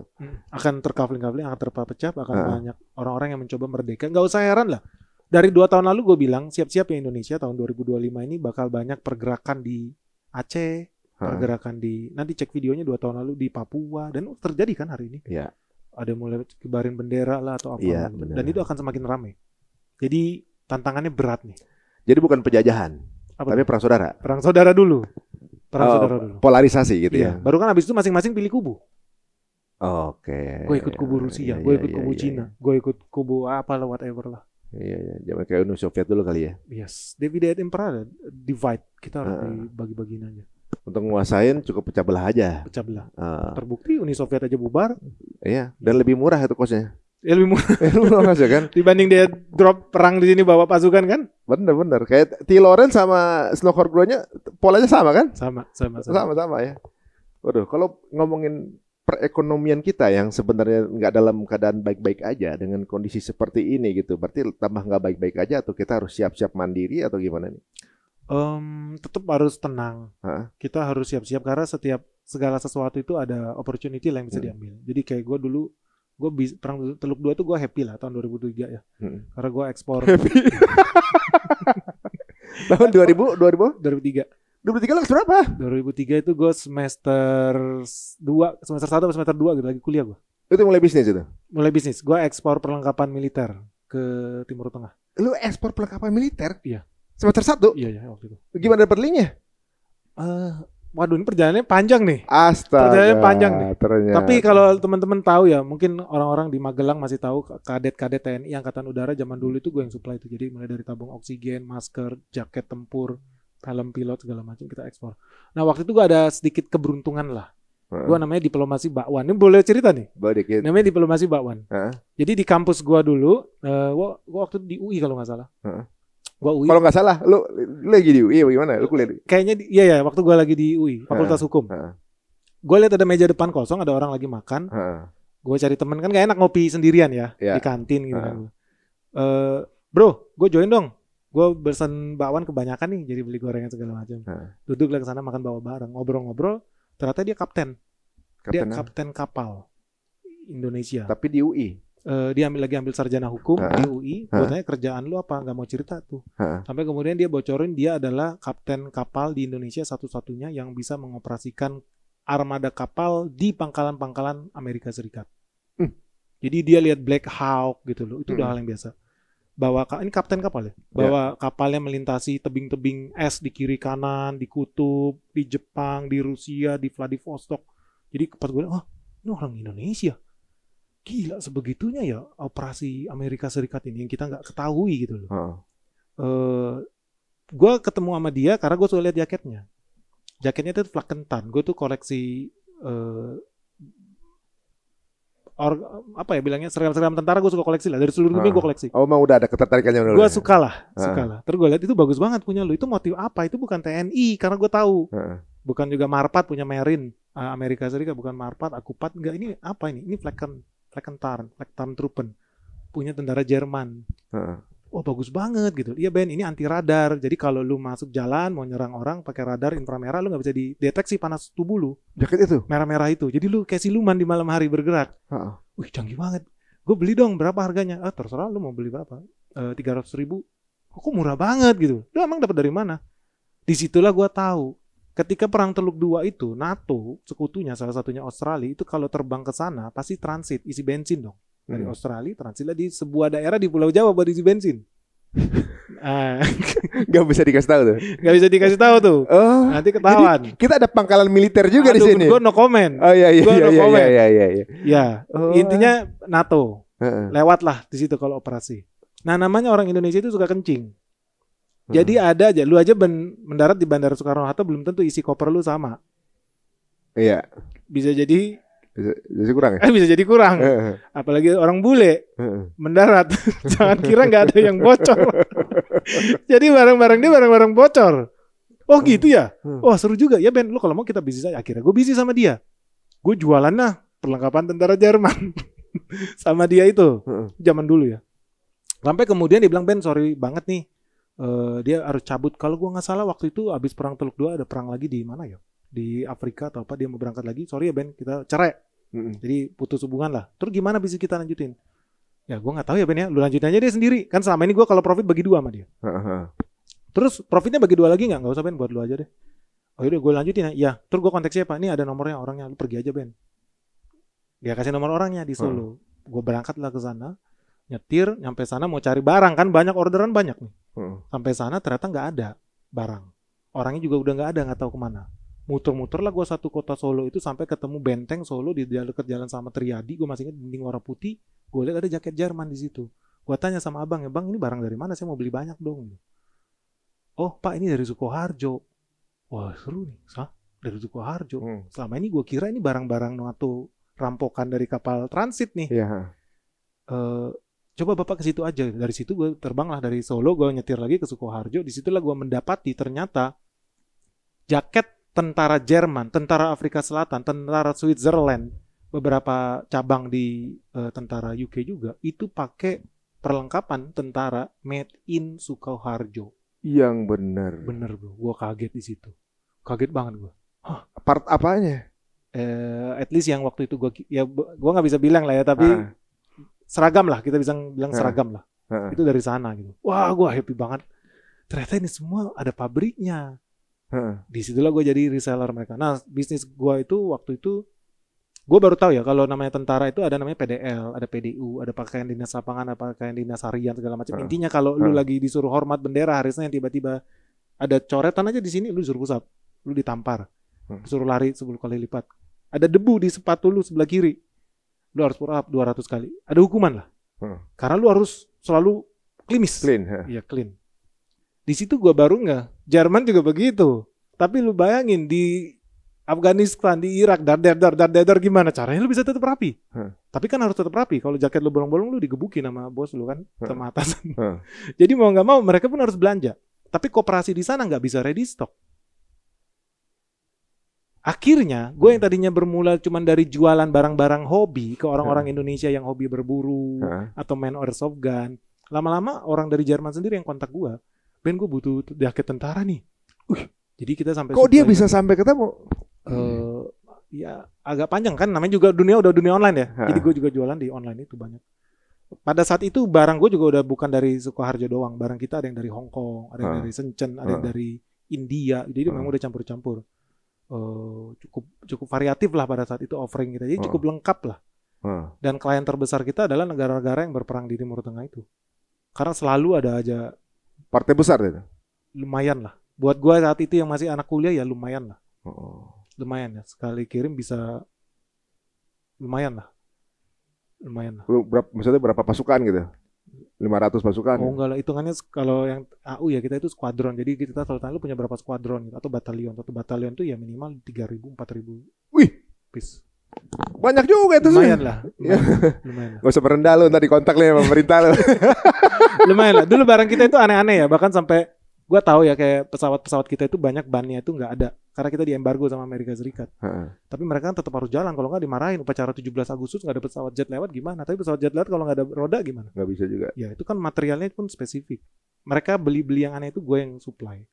Akan terkafling-kafling, akan terpecah, akan banyak orang-orang yang mencoba merdeka. Nggak usah heran lah. Dari 2 tahun lalu gue bilang siap-siap ya Indonesia tahun 2025 ini bakal banyak pergerakan di Aceh, pergerakan di nanti cek videonya 2 tahun lalu di Papua dan terjadi kan hari ini. Iya. Ada mulai kibarin bendera lah atau apa. Iya, dan itu akan semakin ramai. Jadi tantangannya berat nih. Jadi bukan penjajahan, tapi perang saudara. Perang saudara dulu. Saudara dulu. Polarisasi gitu ya. Baru kan habis itu masing-masing pilih kubu. Oke. Gue ikut kubu Rusia, gue ikut kubu Cina, gue ikut kubu apalah whatever lah. Iya, zaman kayak Uni Soviet dulu kali ya. Yes, Divided Empire, divide, kita harus dibagi-bagiin aja. Untuk nguasain cukup pecah belah aja. Pecah belah. Terbukti Uni Soviet aja bubar. Iya, dan lebih murah itu kosnya. Ya lebih murah. Murah aja kan. Dibanding dia drop perang di sini bawa pasukan kan? Bener. Kayak T. Lawrence sama Snowhorn-nya polanya sama kan? Sama ya. Waduh, kalau ngomongin perekonomian kita yang sebenarnya nggak dalam keadaan baik-baik aja dengan kondisi seperti ini gitu, berarti tambah nggak baik-baik aja atau kita harus siap-siap mandiri atau gimana nih? Tetap harus tenang. Kita harus siap-siap karena segala sesuatu itu ada opportunity yang bisa diambil. Jadi kayak gue dulu, perang Teluk 2 itu gue happy lah tahun 2003 ya. Karena gue ekspor. Tahun 2003. 2003 lo berapa? 2003 itu gue semester 1 atau semester 2 gitu lagi kuliah gue. Itu mulai bisnis itu? Mulai bisnis. Gue ekspor perlengkapan militer ke Timur Tengah. Lu ekspor perlengkapan militer? Iya. Semester 1? Iya waktu itu. Gimana dapet linknya? Waduh ini perjalanannya panjang nih. Astaga. Perjalanannya panjang nih. Ternyata. Tapi kalau teman-teman tahu ya, mungkin orang-orang di Magelang masih tahu kadet-kadet TNI Angkatan Udara zaman dulu itu gue yang supply itu. Jadi mulai dari tabung oksigen, masker, jaket tempur, helm pilot segala macam kita ekspor. Nah waktu itu gue ada sedikit keberuntungan lah. Gue namanya diplomasi bakwan. Ini boleh cerita nih? Boleh dikit. Namanya diplomasi bakwan. Jadi di kampus gue dulu, gue waktu di UI kalau nggak salah. Gua UI. Kalau nggak salah, lu lagi di UI gimana? Lu kuliah? Kayaknya iya waktu gue lagi di UI, Fakultas Hukum. Gue lihat ada meja depan kosong, ada orang lagi makan. Gue cari temen kan gak enak ngopi sendirian ya di kantin gitu kan. Bro, gue join dong. Gue pesen bakwan kebanyakan nih, jadi beli gorengan segala macam. Duduk lah ke sana makan bawa bareng, ngobrol-ngobrol. Ternyata dia kapten. Dia kapten kapal Indonesia. Tapi di UI. Dia lagi ambil sarjana hukum di UI. Gue tanya kerjaan lu apa? Gak mau cerita tuh. Sampai kemudian dia bocorin dia adalah kapten kapal di Indonesia satu-satunya yang bisa mengoperasikan armada kapal di pangkalan-pangkalan Amerika Serikat. Jadi dia lihat Black Hawk gitu loh. Itu udah hal yang biasa. Ini kapten kapal ya. Bawa kapalnya melintasi tebing-tebing es di kiri kanan, di kutub, di Jepang, di Rusia, di Vladivostok. Jadi pas gue lihat, ini orang Indonesia. Gila sebegitunya ya operasi Amerika Serikat ini yang kita nggak ketahui gitu loh. Gue ketemu sama dia karena gue suka lihat jaketnya. Jaketnya itu flak kentan. Gue tuh koleksi seragam tentara gue suka koleksi lah. Dari seluruh dunia gue koleksi. Oh, emang udah ada ketertarikannya dulu. Gue suka lah. Terus gue lihat itu bagus banget punya lu. Itu motif apa? Itu bukan TNI karena gue tahu. Bukan juga Marpat punya Marine Amerika Serikat, bukan Marpat, Akupat, enggak. Ini apa ini? Ini Truppen punya tentara Jerman. Oh bagus banget gitu. Iya Ben, ini anti radar. Jadi kalau lu masuk jalan mau nyerang orang pakai radar inframerah, lu nggak bisa dideteksi panas tubuh lu. Jaket itu? Merah-merah itu. Jadi lu kayak siluman di malam hari bergerak. Wih canggih banget. Gue beli dong, berapa harganya? Terserah lu mau beli berapa. 300.000. Kok murah banget gitu. Lu emang dapat dari mana? Disitulah gue tahu. Ketika perang Teluk II itu NATO sekutunya salah satunya Australia itu kalau terbang ke sana pasti transit isi bensin dong. Dari Australia transitlah di sebuah daerah di Pulau Jawa buat isi bensin. Gak bisa dikasih tahu tuh. Gak bisa dikasih tahu tuh. Nanti ketahuan. Kita ada pangkalan militer juga di sini. Gue no comment. Oh iya. Ya, intinya NATO. Lewatlah di situ kalau operasi. Nah, namanya orang Indonesia itu suka kencing. Jadi ada aja, lu aja mendarat di Bandara Soekarno-Hatta belum tentu isi koper lu sama. Iya. Bisa jadi kurang ya? Bisa jadi kurang. Apalagi orang bule mendarat. Jangan kira nggak ada yang bocor. Jadi barang-barang dia barang-barang bocor. Oh gitu ya? Oh seru juga. Ya Ben, lu kalau mau kita bisnis aja. Akhirnya gue bisnis sama dia. Gue jualan perlengkapan tentara Jerman. Sama dia itu. Zaman dulu ya. Sampai kemudian dia bilang, Ben sorry banget nih. Dia harus cabut. Kalau gue nggak salah waktu itu habis perang Teluk II ada perang lagi di mana ya? Di Afrika atau apa, dia mau berangkat lagi. Sorry ya Ben, kita cerai. Jadi putus hubungan lah. Terus gimana bisa kita lanjutin? Ya gue nggak tahu ya Ben ya. Lu lanjutin aja dia sendiri. Kan selama ini gue kalau profit bagi 2 sama dia. Terus profitnya bagi 2 lagi nggak? Nggak usah Ben, buat lu aja deh. Oh yaudah gue lanjutin ya. Iya. Terus gue kontak siapa? Ini ada nomornya orangnya. Lu pergi aja Ben. Dia kasih nomor orangnya di Solo. Gue berangkat lah ke sana. Nyetir, nyampe sana mau cari barang kan banyak orderan banyak nih. Sampai sana ternyata nggak ada barang. Orangnya juga udah nggak ada, nggak tahu kemana. Muter-muter lah gue satu kota Solo itu sampai ketemu benteng Solo di dekat jalan sama Triadi. Gue masih ingat dinding warna putih. Gue lihat ada jaket Jerman di situ. Gue tanya sama abang, ya bang ini barang dari mana? Saya mau beli banyak dong. Oh pak ini dari Sukoharjo. Wah seru nih. Dari Sukoharjo. Selama ini gue kira ini barang-barang NATO rampokan dari kapal transit nih. Coba bapak ke situ aja. Dari situ gue terbanglah dari Solo. Gue nyetir lagi ke Sukoharjo. Disitulah gue mendapati ternyata jaket tentara Jerman, tentara Afrika Selatan, tentara Switzerland, beberapa cabang di tentara UK juga, itu pakai perlengkapan tentara made in Sukoharjo. Yang benar. Bener bro, gue kaget di situ. Kaget banget gue. Part apanya? At least yang waktu itu gue nggak bisa bilang lah ya, tapi seragam lah, kita bisa bilang seragam lah. Itu dari sana gitu. Wah gue happy banget. Ternyata ini semua ada pabriknya. Di situlah gue jadi reseller mereka. Nah bisnis gue itu waktu itu gue baru tahu ya kalau namanya tentara itu ada namanya PDL, ada PDU, ada pakaian dinas lapangan, ada pakaian dinas harian segala macam. Intinya kalau lu lagi disuruh hormat bendera harusnya yang tiba-tiba ada coretan aja di sini, lu disuruh pusat, lu ditampar, disuruh lari 10 kali lipat. Ada debu di sepatu lu sebelah kiri, lu harus pull up 200 kali. Ada hukuman lah, karena lu harus selalu klimis. Iya clean. Di situ gue baru Jerman juga begitu. Tapi lu bayangin di Afghanistan, di Irak, dar gimana caranya lu bisa tetap rapi? Tapi kan harus tetap rapi. Kalau jaket lu bolong-bolong lu digebukin sama bos lu kan, sama atasan. Jadi mau nggak mau mereka pun harus belanja. Tapi koperasi di sana nggak bisa ready stock. Akhirnya gue yang tadinya bermula cuma dari jualan barang-barang hobi ke orang-orang Indonesia yang hobi berburu atau main airsoft gun. Lama-lama orang dari Jerman sendiri yang kontak gue. Ben gue butuh jaket tentara nih. Jadi kita sampai. Kok dia bisa sampai ketemu? Ya agak panjang kan. Namanya juga udah dunia online ya. Jadi gue juga jualan di online itu banyak. Pada saat itu barang gue juga udah bukan dari Sukoharjo doang. Barang kita ada yang dari Hong Kong, ada yang dari Shenzhen, ada yang dari India. Jadi memang udah campur-campur. Cukup variatif lah pada saat itu offering kita. Jadi cukup lengkap lah. Dan klien terbesar kita adalah negara-negara yang berperang di Timur Tengah itu. Karena selalu ada aja partai besar itu. Lumayan lah. Buat gue saat itu yang masih anak kuliah ya lumayan lah. Lumayan ya. Sekali kirim bisa lumayan lah. Maksudnya berapa pasukan gitu? 500 pasukan? Oh enggak lah, hitungannya kalau yang AU ya kita itu skuadron. Jadi kita selalu punya berapa skuadron gitu, atau batalion. Satu batalion itu ya minimal 3.000, 4.000. Wih, piece. Banyak juga itu. Lumayan lah. Lumayan lah. Gak usah merendah lo, ntar dikontak nih sama pemerintah lo. Lumayan lah. Dulu barang kita itu aneh-aneh ya. Bahkan sampai gue tahu ya kayak pesawat-pesawat kita itu banyak bannya itu nggak ada. Karena kita diembargo sama Amerika Serikat. Tapi mereka kan tetap harus jalan. Kalau nggak dimarahin. Upacara 17 Agustus nggak ada pesawat jet lewat gimana? Tapi pesawat jet lewat kalau nggak ada roda gimana? Nggak bisa juga. Ya itu kan materialnya pun spesifik. Mereka beli yang aneh itu gue yang supply.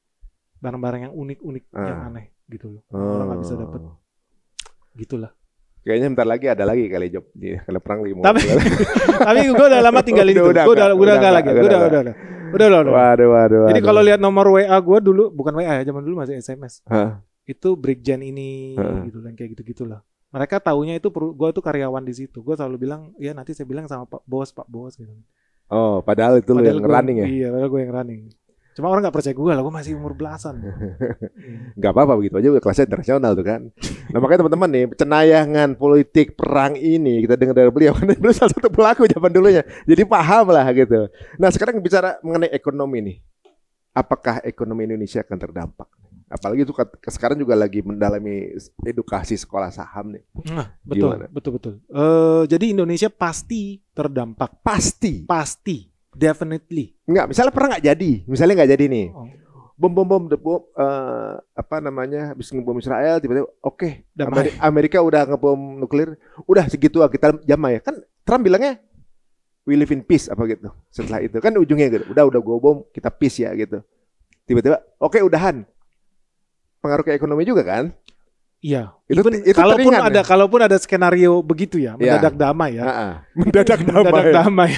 Barang-barang yang unik-unik yang aneh gitu loh. Orang nggak bisa dapet. Gitulah. Kayaknya bentar lagi ada lagi kali job kalau perang lagi mau. Tapi gue udah lama tinggalin itu. Gue udah nggak lagi. Udah. Waduh. Jadi kalau lihat nomor WA gue dulu, bukan WA ya, zaman dulu masih SMS. Itu Brigjen ini gitu dan kayak gitu-gitulah. Mereka taunya itu gue tuh karyawan di situ. Gue selalu bilang, ya nanti saya bilang sama Pak Bos gitu. Oh, padahal itu lu yang running ya? Iya, padahal gue yang running. Cuma orang gak percaya gue lah, gue masih umur belasan. Gak apa-apa begitu aja, udah kelasnya internasional tuh kan. Nah makanya teman-teman nih, cenayangan politik perang ini kita dengar dari beliau, karena beliau salah satu pelaku zaman dulunya. Jadi paham lah gitu. Nah sekarang bicara mengenai ekonomi nih. Apakah ekonomi Indonesia akan terdampak? Apalagi itu sekarang juga lagi mendalami edukasi sekolah saham nih. Nah, betul. Jadi Indonesia pasti terdampak. Pasti. Definitely. Enggak, misalnya perang misalnya nggak jadi nih. Bom apa namanya, habis ngebom Israel tiba-tiba oke, Amerika udah ngebom nuklir, udah segitu kita damai ya. Kan Trump bilangnya we live in peace apa gitu. Setelah itu kan ujungnya gitu. Udah gue bom, kita peace ya gitu. Tiba-tiba oke, udahan. Pengaruh ke ekonomi juga kan? Iya. Itu kalaupun ada skenario begitu ya, mendadak damai ya. Mendadak damai.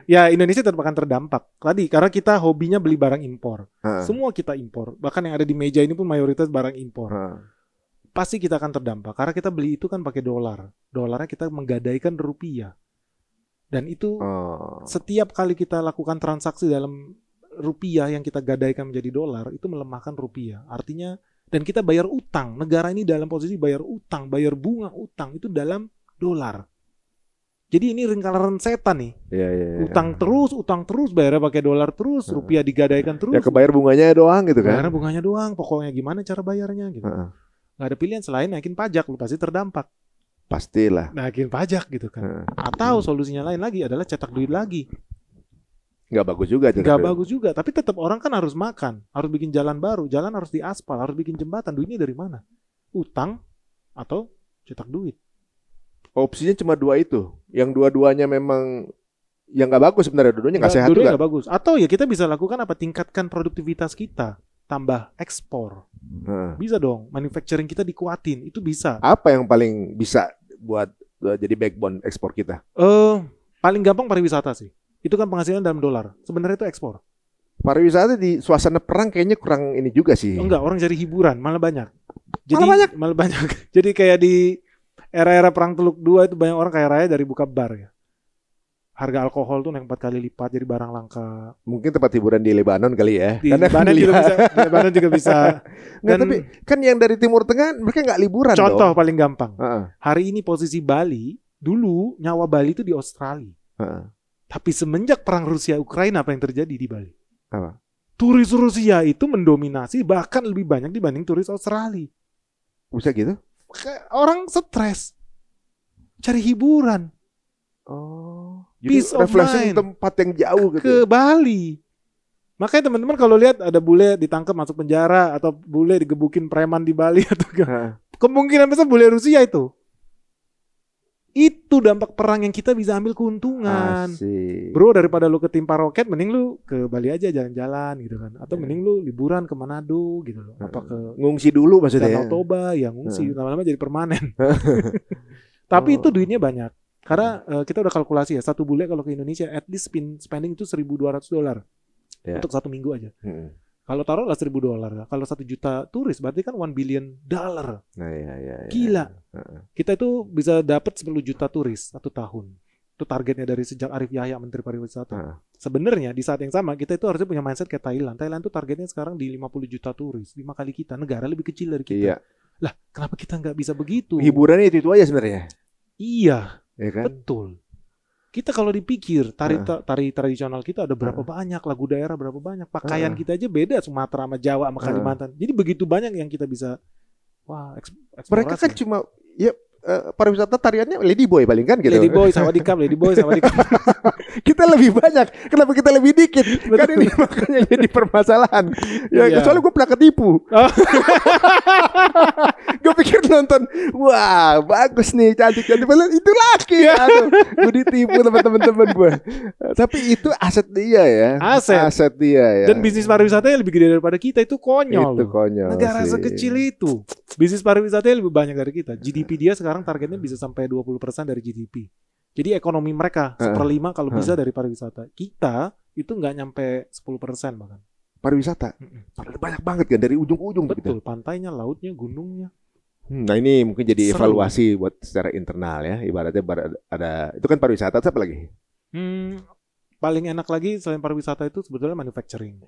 Ya Indonesia tetap akan terdampak. Tadi karena kita hobinya beli barang impor. Semua kita impor. Bahkan yang ada di meja ini pun mayoritas barang impor. Pasti kita akan terdampak karena kita beli itu kan pakai dolar. Dolarnya kita menggadaikan rupiah. Dan itu setiap kali kita lakukan transaksi dalam rupiah yang kita gadaikan menjadi dolar, itu melemahkan rupiah. Artinya dan kita bayar utang. Negara ini dalam posisi bayar utang, bayar bunga utang itu dalam dolar. Jadi ini lingkaran setan nih. Utang terus, bayarnya pakai dolar terus, rupiah digadaikan terus. Ya kebayar bunganya doang gitu kan. Bayar bunganya doang, pokoknya gimana cara bayarnya gitu. Gak ada pilihan selain naikin pajak, lu pasti terdampak. Pastilah. Naikin pajak gitu kan. Atau solusinya lain lagi adalah cetak duit lagi. Nggak bagus juga, tapi tetap orang kan harus makan, harus bikin jalan baru, jalan harus diaspal, harus bikin jembatan. Duitnya dari mana? Utang atau cetak duit. Opsinya cuma dua itu, yang dua-duanya memang yang nggak bagus sebenarnya, dua-duanya nggak sehat juga. Nggak bagus. Atau ya kita bisa lakukan apa? Tingkatkan produktivitas kita, tambah ekspor. Bisa dong, manufacturing kita dikuatin, itu bisa. Apa yang paling bisa buat jadi backbone ekspor kita? Paling gampang pariwisata sih. Itu kan penghasilan dalam dolar. Sebenarnya itu ekspor. Pariwisata di suasana perang kayaknya kurang ini juga sih. Enggak, orang cari hiburan, malah banyak. Malah banyak. Jadi kayak di era-era perang Teluk II itu banyak orang kaya raya dari buka bar ya. Harga alkohol tuh naik 4 kali lipat, jadi barang langka. Mungkin tempat hiburan di Lebanon kali ya. Di Lebanon juga bisa. Dan tapi kan yang dari Timur Tengah mereka nggak liburan. Contoh paling gampang. Hari ini posisi Bali, dulu nyawa Bali itu di Australia. Tapi semenjak perang Rusia-Ukraina apa yang terjadi di Bali? Apa? Turis Rusia itu mendominasi bahkan lebih banyak dibanding turis Australia. Bisa gitu? Orang stres. Cari hiburan. Jadi refreshing tempat yang jauh gitu. Ke Bali. Makanya teman-teman kalau lihat ada bule ditangkap masuk penjara atau bule digebukin preman di Bali atau kemungkinan besar bule Rusia itu. Itu dampak perang yang kita bisa ambil keuntungan. Asik. Bro, daripada lu ketimpa roket, mending lu ke Bali aja jalan-jalan gitu kan. Atau mending lu liburan ke Manado gitu loh. Apa ke ngungsi dulu maksudnya. Danau Toba, ya ngungsi. Lama-lama jadi permanen. Tapi itu duitnya banyak. Karena kita udah kalkulasi ya, satu bule kalau ke Indonesia at least spending itu $1.200 untuk 1 minggu aja. Kalau taruhlah $1.000, kalau 1 juta turis berarti kan $1 billion. Nah, ya. Gila. Kita itu bisa dapat 10 juta turis 1 tahun. Itu targetnya dari sejak Arif Yahya Menteri Pariwisata. Sebenarnya di saat yang sama kita itu harusnya punya mindset kayak Thailand. Thailand tuh targetnya sekarang di 50 juta turis, 5 kali kita. Negara lebih kecil dari kita. Iya. Lah, kenapa kita nggak bisa begitu? Hiburannya itu aja sebenarnya. Iya, ya kan? Betul. Kita kalau dipikir tari tradisional kita ada berapa banyak, lagu daerah berapa banyak, pakaian kita aja beda Sumatera sama Jawa sama Kalimantan. Jadi begitu banyak yang kita bisa eksplorasi. Mereka kan cuma pariwisata tariannya Ladyboy paling kan gitu. Ladyboy sama Dikap. Kita lebih banyak. Kenapa kita lebih dikit? Kan ini makanya jadi permasalahan. Ya soalnya gue pernah ketipu. Gue pikir nonton, wah bagus nih, cantik-cantik. Itu laki. Gue ditipu teman-teman gue. Tapi itu aset dia ya. Aset dia ya. Dan bisnis pariwisatanya lebih gede daripada kita. Itu konyol. Itu konyol. Negara sekecil itu. Bisnis pariwisatanya lebih banyak dari kita. GDP dia sekarang targetnya bisa sampai 20% dari GDP. Jadi ekonomi mereka 1/5 kalau bisa dari pariwisata. Kita itu nggak nyampe 10% bahkan. Pariwisata? Banyak banget kan dari ujung ke ujung. Betul, pantainya, lautnya, gunungnya. Nah ini mungkin jadi evaluasi buat secara internal ya. Ibaratnya ada, itu kan pariwisata, apa lagi? Paling enak lagi selain pariwisata itu sebetulnya manufacturing.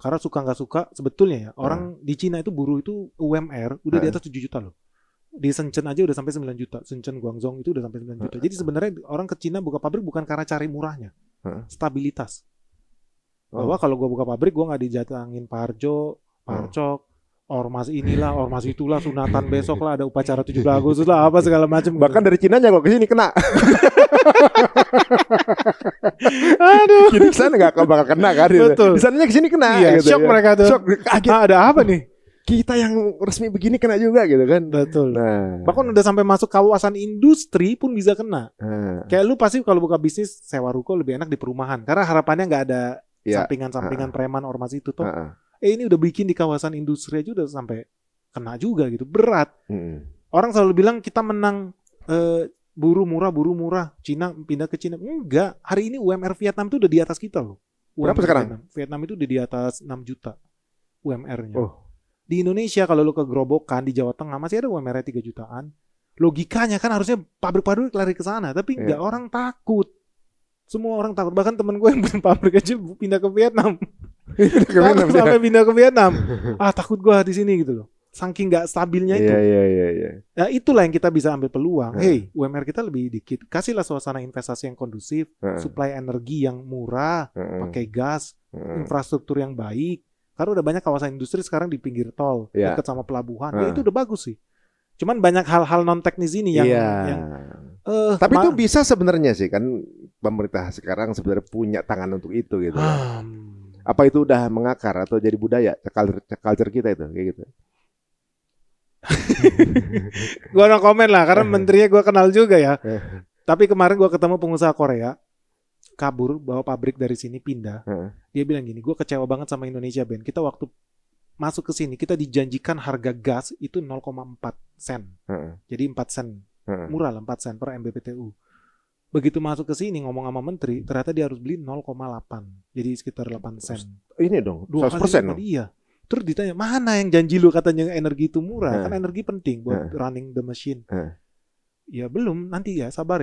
Karena suka nggak suka sebetulnya ya, orang di Cina itu buruh itu UMR udah di atas 7 juta loh. Di Shenzhen aja udah sampai 9 juta. Shenzhen, Guangzhou itu udah sampai 9 juta. Jadi sebenarnya orang ke Cina buka pabrik bukan karena cari murahnya. Stabilitas. Bahwa kalau gue buka pabrik, gue gak dijatangin Parjo, Parcok, ormas inilah, ormas itulah, sunatan besok lah, ada upacara 17 Agustus lah, apa segala macam. Bahkan dari Cina aja kalau ke sini kena. Aduh. Jadi di sana gak bakal kena kan. Betul. Di sananya ke sini kena. Iya, gitu, shock ya. Mereka tuh. Shock. Ada apa nih? Kita yang resmi begini kena juga gitu kan. Betul. Bahkan udah sampai masuk kawasan industri pun bisa kena. Kayak lu pasti kalau buka bisnis sewa ruko lebih enak di perumahan. Karena harapannya gak ada sampingan-sampingan preman ormas itu tuh. Ini udah bikin di kawasan industri aja udah sampai kena juga gitu. Berat. Orang selalu bilang kita menang buruh murah. Cina pindah ke Cina. Enggak. Hari ini UMR Vietnam itu udah di atas kita loh. Berapa sekarang? Vietnam itu udah di atas 6 juta UMR-nya. Di Indonesia kalau lu ke Gerobokan di Jawa Tengah masih ada UMR-nya 3 jutaan. Logikanya kan harusnya pabrik-pabrik lari ke sana, tapi enggak, orang takut. Semua orang takut. Bahkan temen gue yang punya pabrik aja pindah ke Vietnam. Sampai pindah ke Vietnam. Takut gue di sini gitu loh. Saking nggak stabilnya itu. Iya. Nah itulah yang kita bisa ambil peluang. Hey, UMR kita lebih dikit. Kasihlah suasana investasi yang kondusif, suplai energi yang murah, pakai gas, infrastruktur yang baik. Karena udah banyak kawasan industri sekarang di pinggir tol, dekat sama pelabuhan. Ya itu udah bagus sih. Cuman banyak hal-hal non teknis ini yang tapi itu bisa sebenarnya sih kan, pemerintah sekarang sebenarnya punya tangan untuk itu gitu. Apa itu udah mengakar atau jadi budaya culture kita itu kayak gitu? Gua no komen lah karena menterinya gua kenal juga ya. Tapi kemarin gua ketemu pengusaha Korea kabur bawa pabrik dari sini pindah. Dia bilang gini, gue kecewa banget sama Indonesia Ben. Kita waktu masuk ke sini kita dijanjikan harga gas itu 0,4 sen. Jadi 4 sen. Murah lah 4 sen per MMBTU. Begitu masuk ke sini ngomong sama menteri, ternyata dia harus beli 0,8. Jadi sekitar 8 sen. Ini dong, 100% dong. Iya. Terus ditanya, mana yang janji lu katanya energi itu murah? Kan energi penting buat running the machine. Ya belum, nanti ya sabar.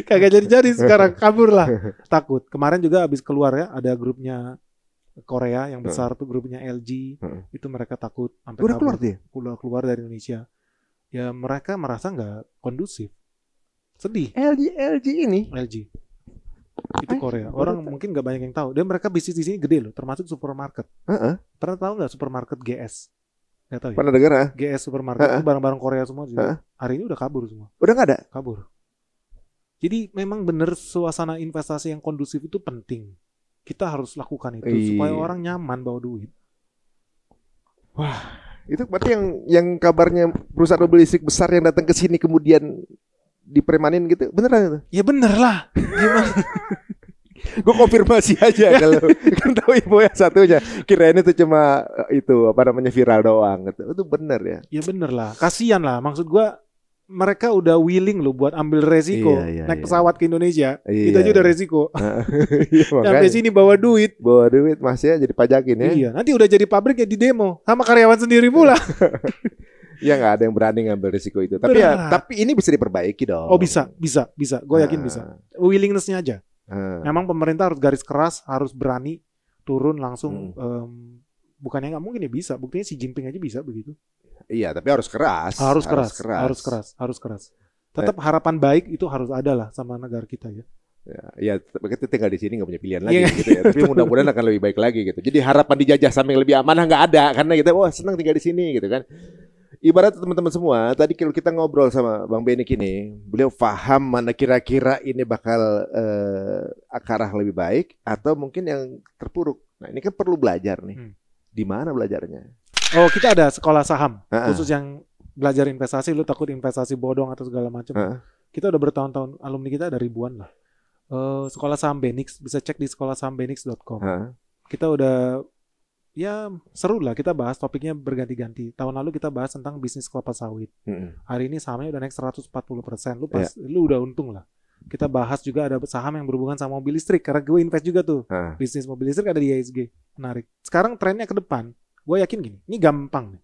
Kagak jadi sekarang, kabur lah. Takut. Kemarin juga habis keluar ya, ada grupnya Korea yang besar tuh, grupnya LG. Itu mereka takut sampai udah keluar dia? Keluar dari Indonesia. Ya mereka merasa nggak kondusif. Sedih. LG ini? LG. Itu Korea. Orang mungkin nggak banyak yang tahu. Dan mereka bisnis di sini gede loh, termasuk supermarket. Pernah tahu nggak supermarket GS? Gak tahu ya? Pernah dengar ya? GS supermarket itu barang-barang Korea semua juga. Hari ini udah kabur semua. Udah nggak ada? Kabur. Jadi memang bener suasana investasi yang kondusif itu penting. Kita harus lakukan itu supaya orang nyaman bawa duit. Wah, itu berarti yang kabarnya perusahaan mobil listrik besar yang datang ke sini kemudian dipremanin gitu, beneran itu? Ya bener lah. Gimana? Gue konfirmasi aja kalau kan tahu info yang satunya. Kirain itu cuma itu viral doang gitu. Itu bener ya? Ya bener lah. Kasian lah. Maksud gue mereka udah willing loh buat ambil resiko naik pesawat ke Indonesia. Itu aja udah resiko. Sampai sini bawa duit masih ya jadi pajakin ya. Iya, nanti udah jadi pabrik ya di demo sama karyawan sendiri pula. Ya nggak ada yang berani ngambil resiko itu. Tapi tapi ini bisa diperbaiki dong. Oh bisa. Gue yakin bisa. Willingness-nya aja. Memang pemerintah harus garis keras, harus berani turun langsung. Bukannya nggak mungkin ya bisa. Buktinya Xi Jinping aja bisa begitu. Iya, tapi harus keras. Harus keras. Tetap harapan baik itu harus ada lah sama negara kita ya. Ya, kita tinggal di sini nggak punya pilihan lagi gitu ya. Tapi mudah-mudahan akan lebih baik lagi gitu. Jadi harapan dijajah sampai lebih amanah nggak ada karena kita senang tinggal di sini gitu kan. Ibarat teman-teman semua, tadi kalau kita ngobrol sama Bang Benik ini, beliau paham mana kira-kira ini bakal ke arah lebih baik atau mungkin yang terpuruk. Nah, ini kan perlu belajar nih. Di mana belajarnya? Oh, kita ada sekolah saham khusus yang belajar investasi. Lu takut investasi bodong atau segala macam? Kita udah bertahun-tahun, alumni kita ada ribuan lah. Sekolah saham Benix, bisa cek di sekolahsahambenix.com. Kita udah seru lah, kita bahas topiknya berganti-ganti. Tahun lalu kita bahas tentang bisnis kelapa sawit. Hari ini sahamnya udah naik 140%. Lu udah untung lah. Kita bahas juga ada saham yang berhubungan sama mobil listrik karena gue invest juga tuh. Bisnis mobil listrik ada di IHSG. Menarik. Sekarang trennya ke depan. Gue yakin gini, ini gampang nih.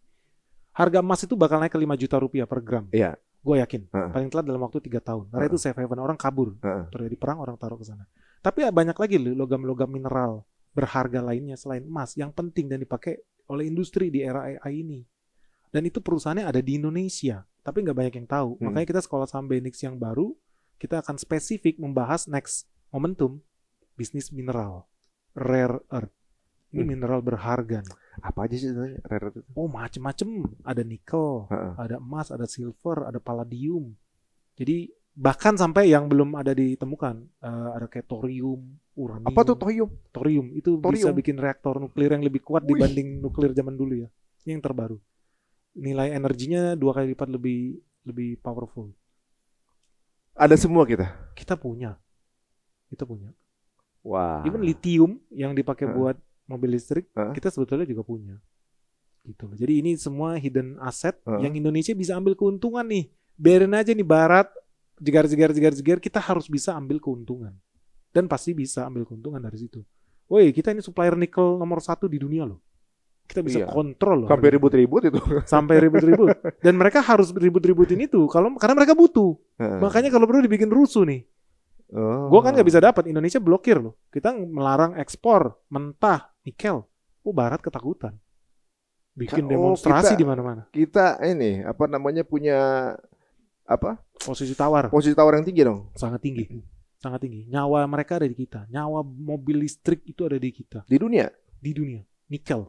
Harga emas itu bakal naik ke 5 juta rupiah per gram. Iya. Gue yakin. Paling telat dalam waktu 3 tahun. Karena itu safe haven, orang kabur. Terjadi perang, orang taruh ke sana. Tapi banyak lagi logam-logam mineral berharga lainnya selain emas yang penting dan dipakai oleh industri di era AI ini. Dan itu perusahaannya ada di Indonesia. Tapi nggak banyak yang tahu. Makanya kita sekolah saham Benix yang baru, kita akan spesifik membahas next momentum bisnis mineral. Rare earth. Ini mineral berharga nih. Apa aja sih rare earth itu? Oh, macem-macem. Ada nikel, ada emas, ada silver, ada palladium. Jadi bahkan sampai yang belum ada ditemukan, ada kayak thorium, uranium. Apa tuh thorium? Thorium itu bisa bikin reaktor nuklir yang lebih kuat dibanding nuklir zaman dulu ya. Ini yang terbaru. Nilai energinya 2 kali lipat lebih powerful. Ada semua kita. Kita punya. Wah. Even lithium yang dipakai buat mobil listrik, kita sebetulnya juga punya. Gitu loh. Jadi ini semua hidden asset yang Indonesia bisa ambil keuntungan nih. Biarin aja nih Barat jegar, kita harus bisa ambil keuntungan. Dan pasti bisa ambil keuntungan dari situ. Woi, kita ini supplier nikel nomor 1 di dunia loh. Kita bisa kontrol loh. Sampai ribut-ribut itu. Sampai ribut-ribut. Dan mereka harus ribut-ributin itu karena mereka butuh. Makanya kalau perlu dibikin rusuh nih. Gue kan nggak bisa dapat, Indonesia blokir loh. Kita melarang ekspor mentah nikel. Barat ketakutan. Bikin demonstrasi di mana-mana. Kita ini punya posisi tawar yang tinggi dong. Sangat tinggi. Nyawa mereka ada di kita. Nyawa mobil listrik itu ada di kita. Di dunia nikel.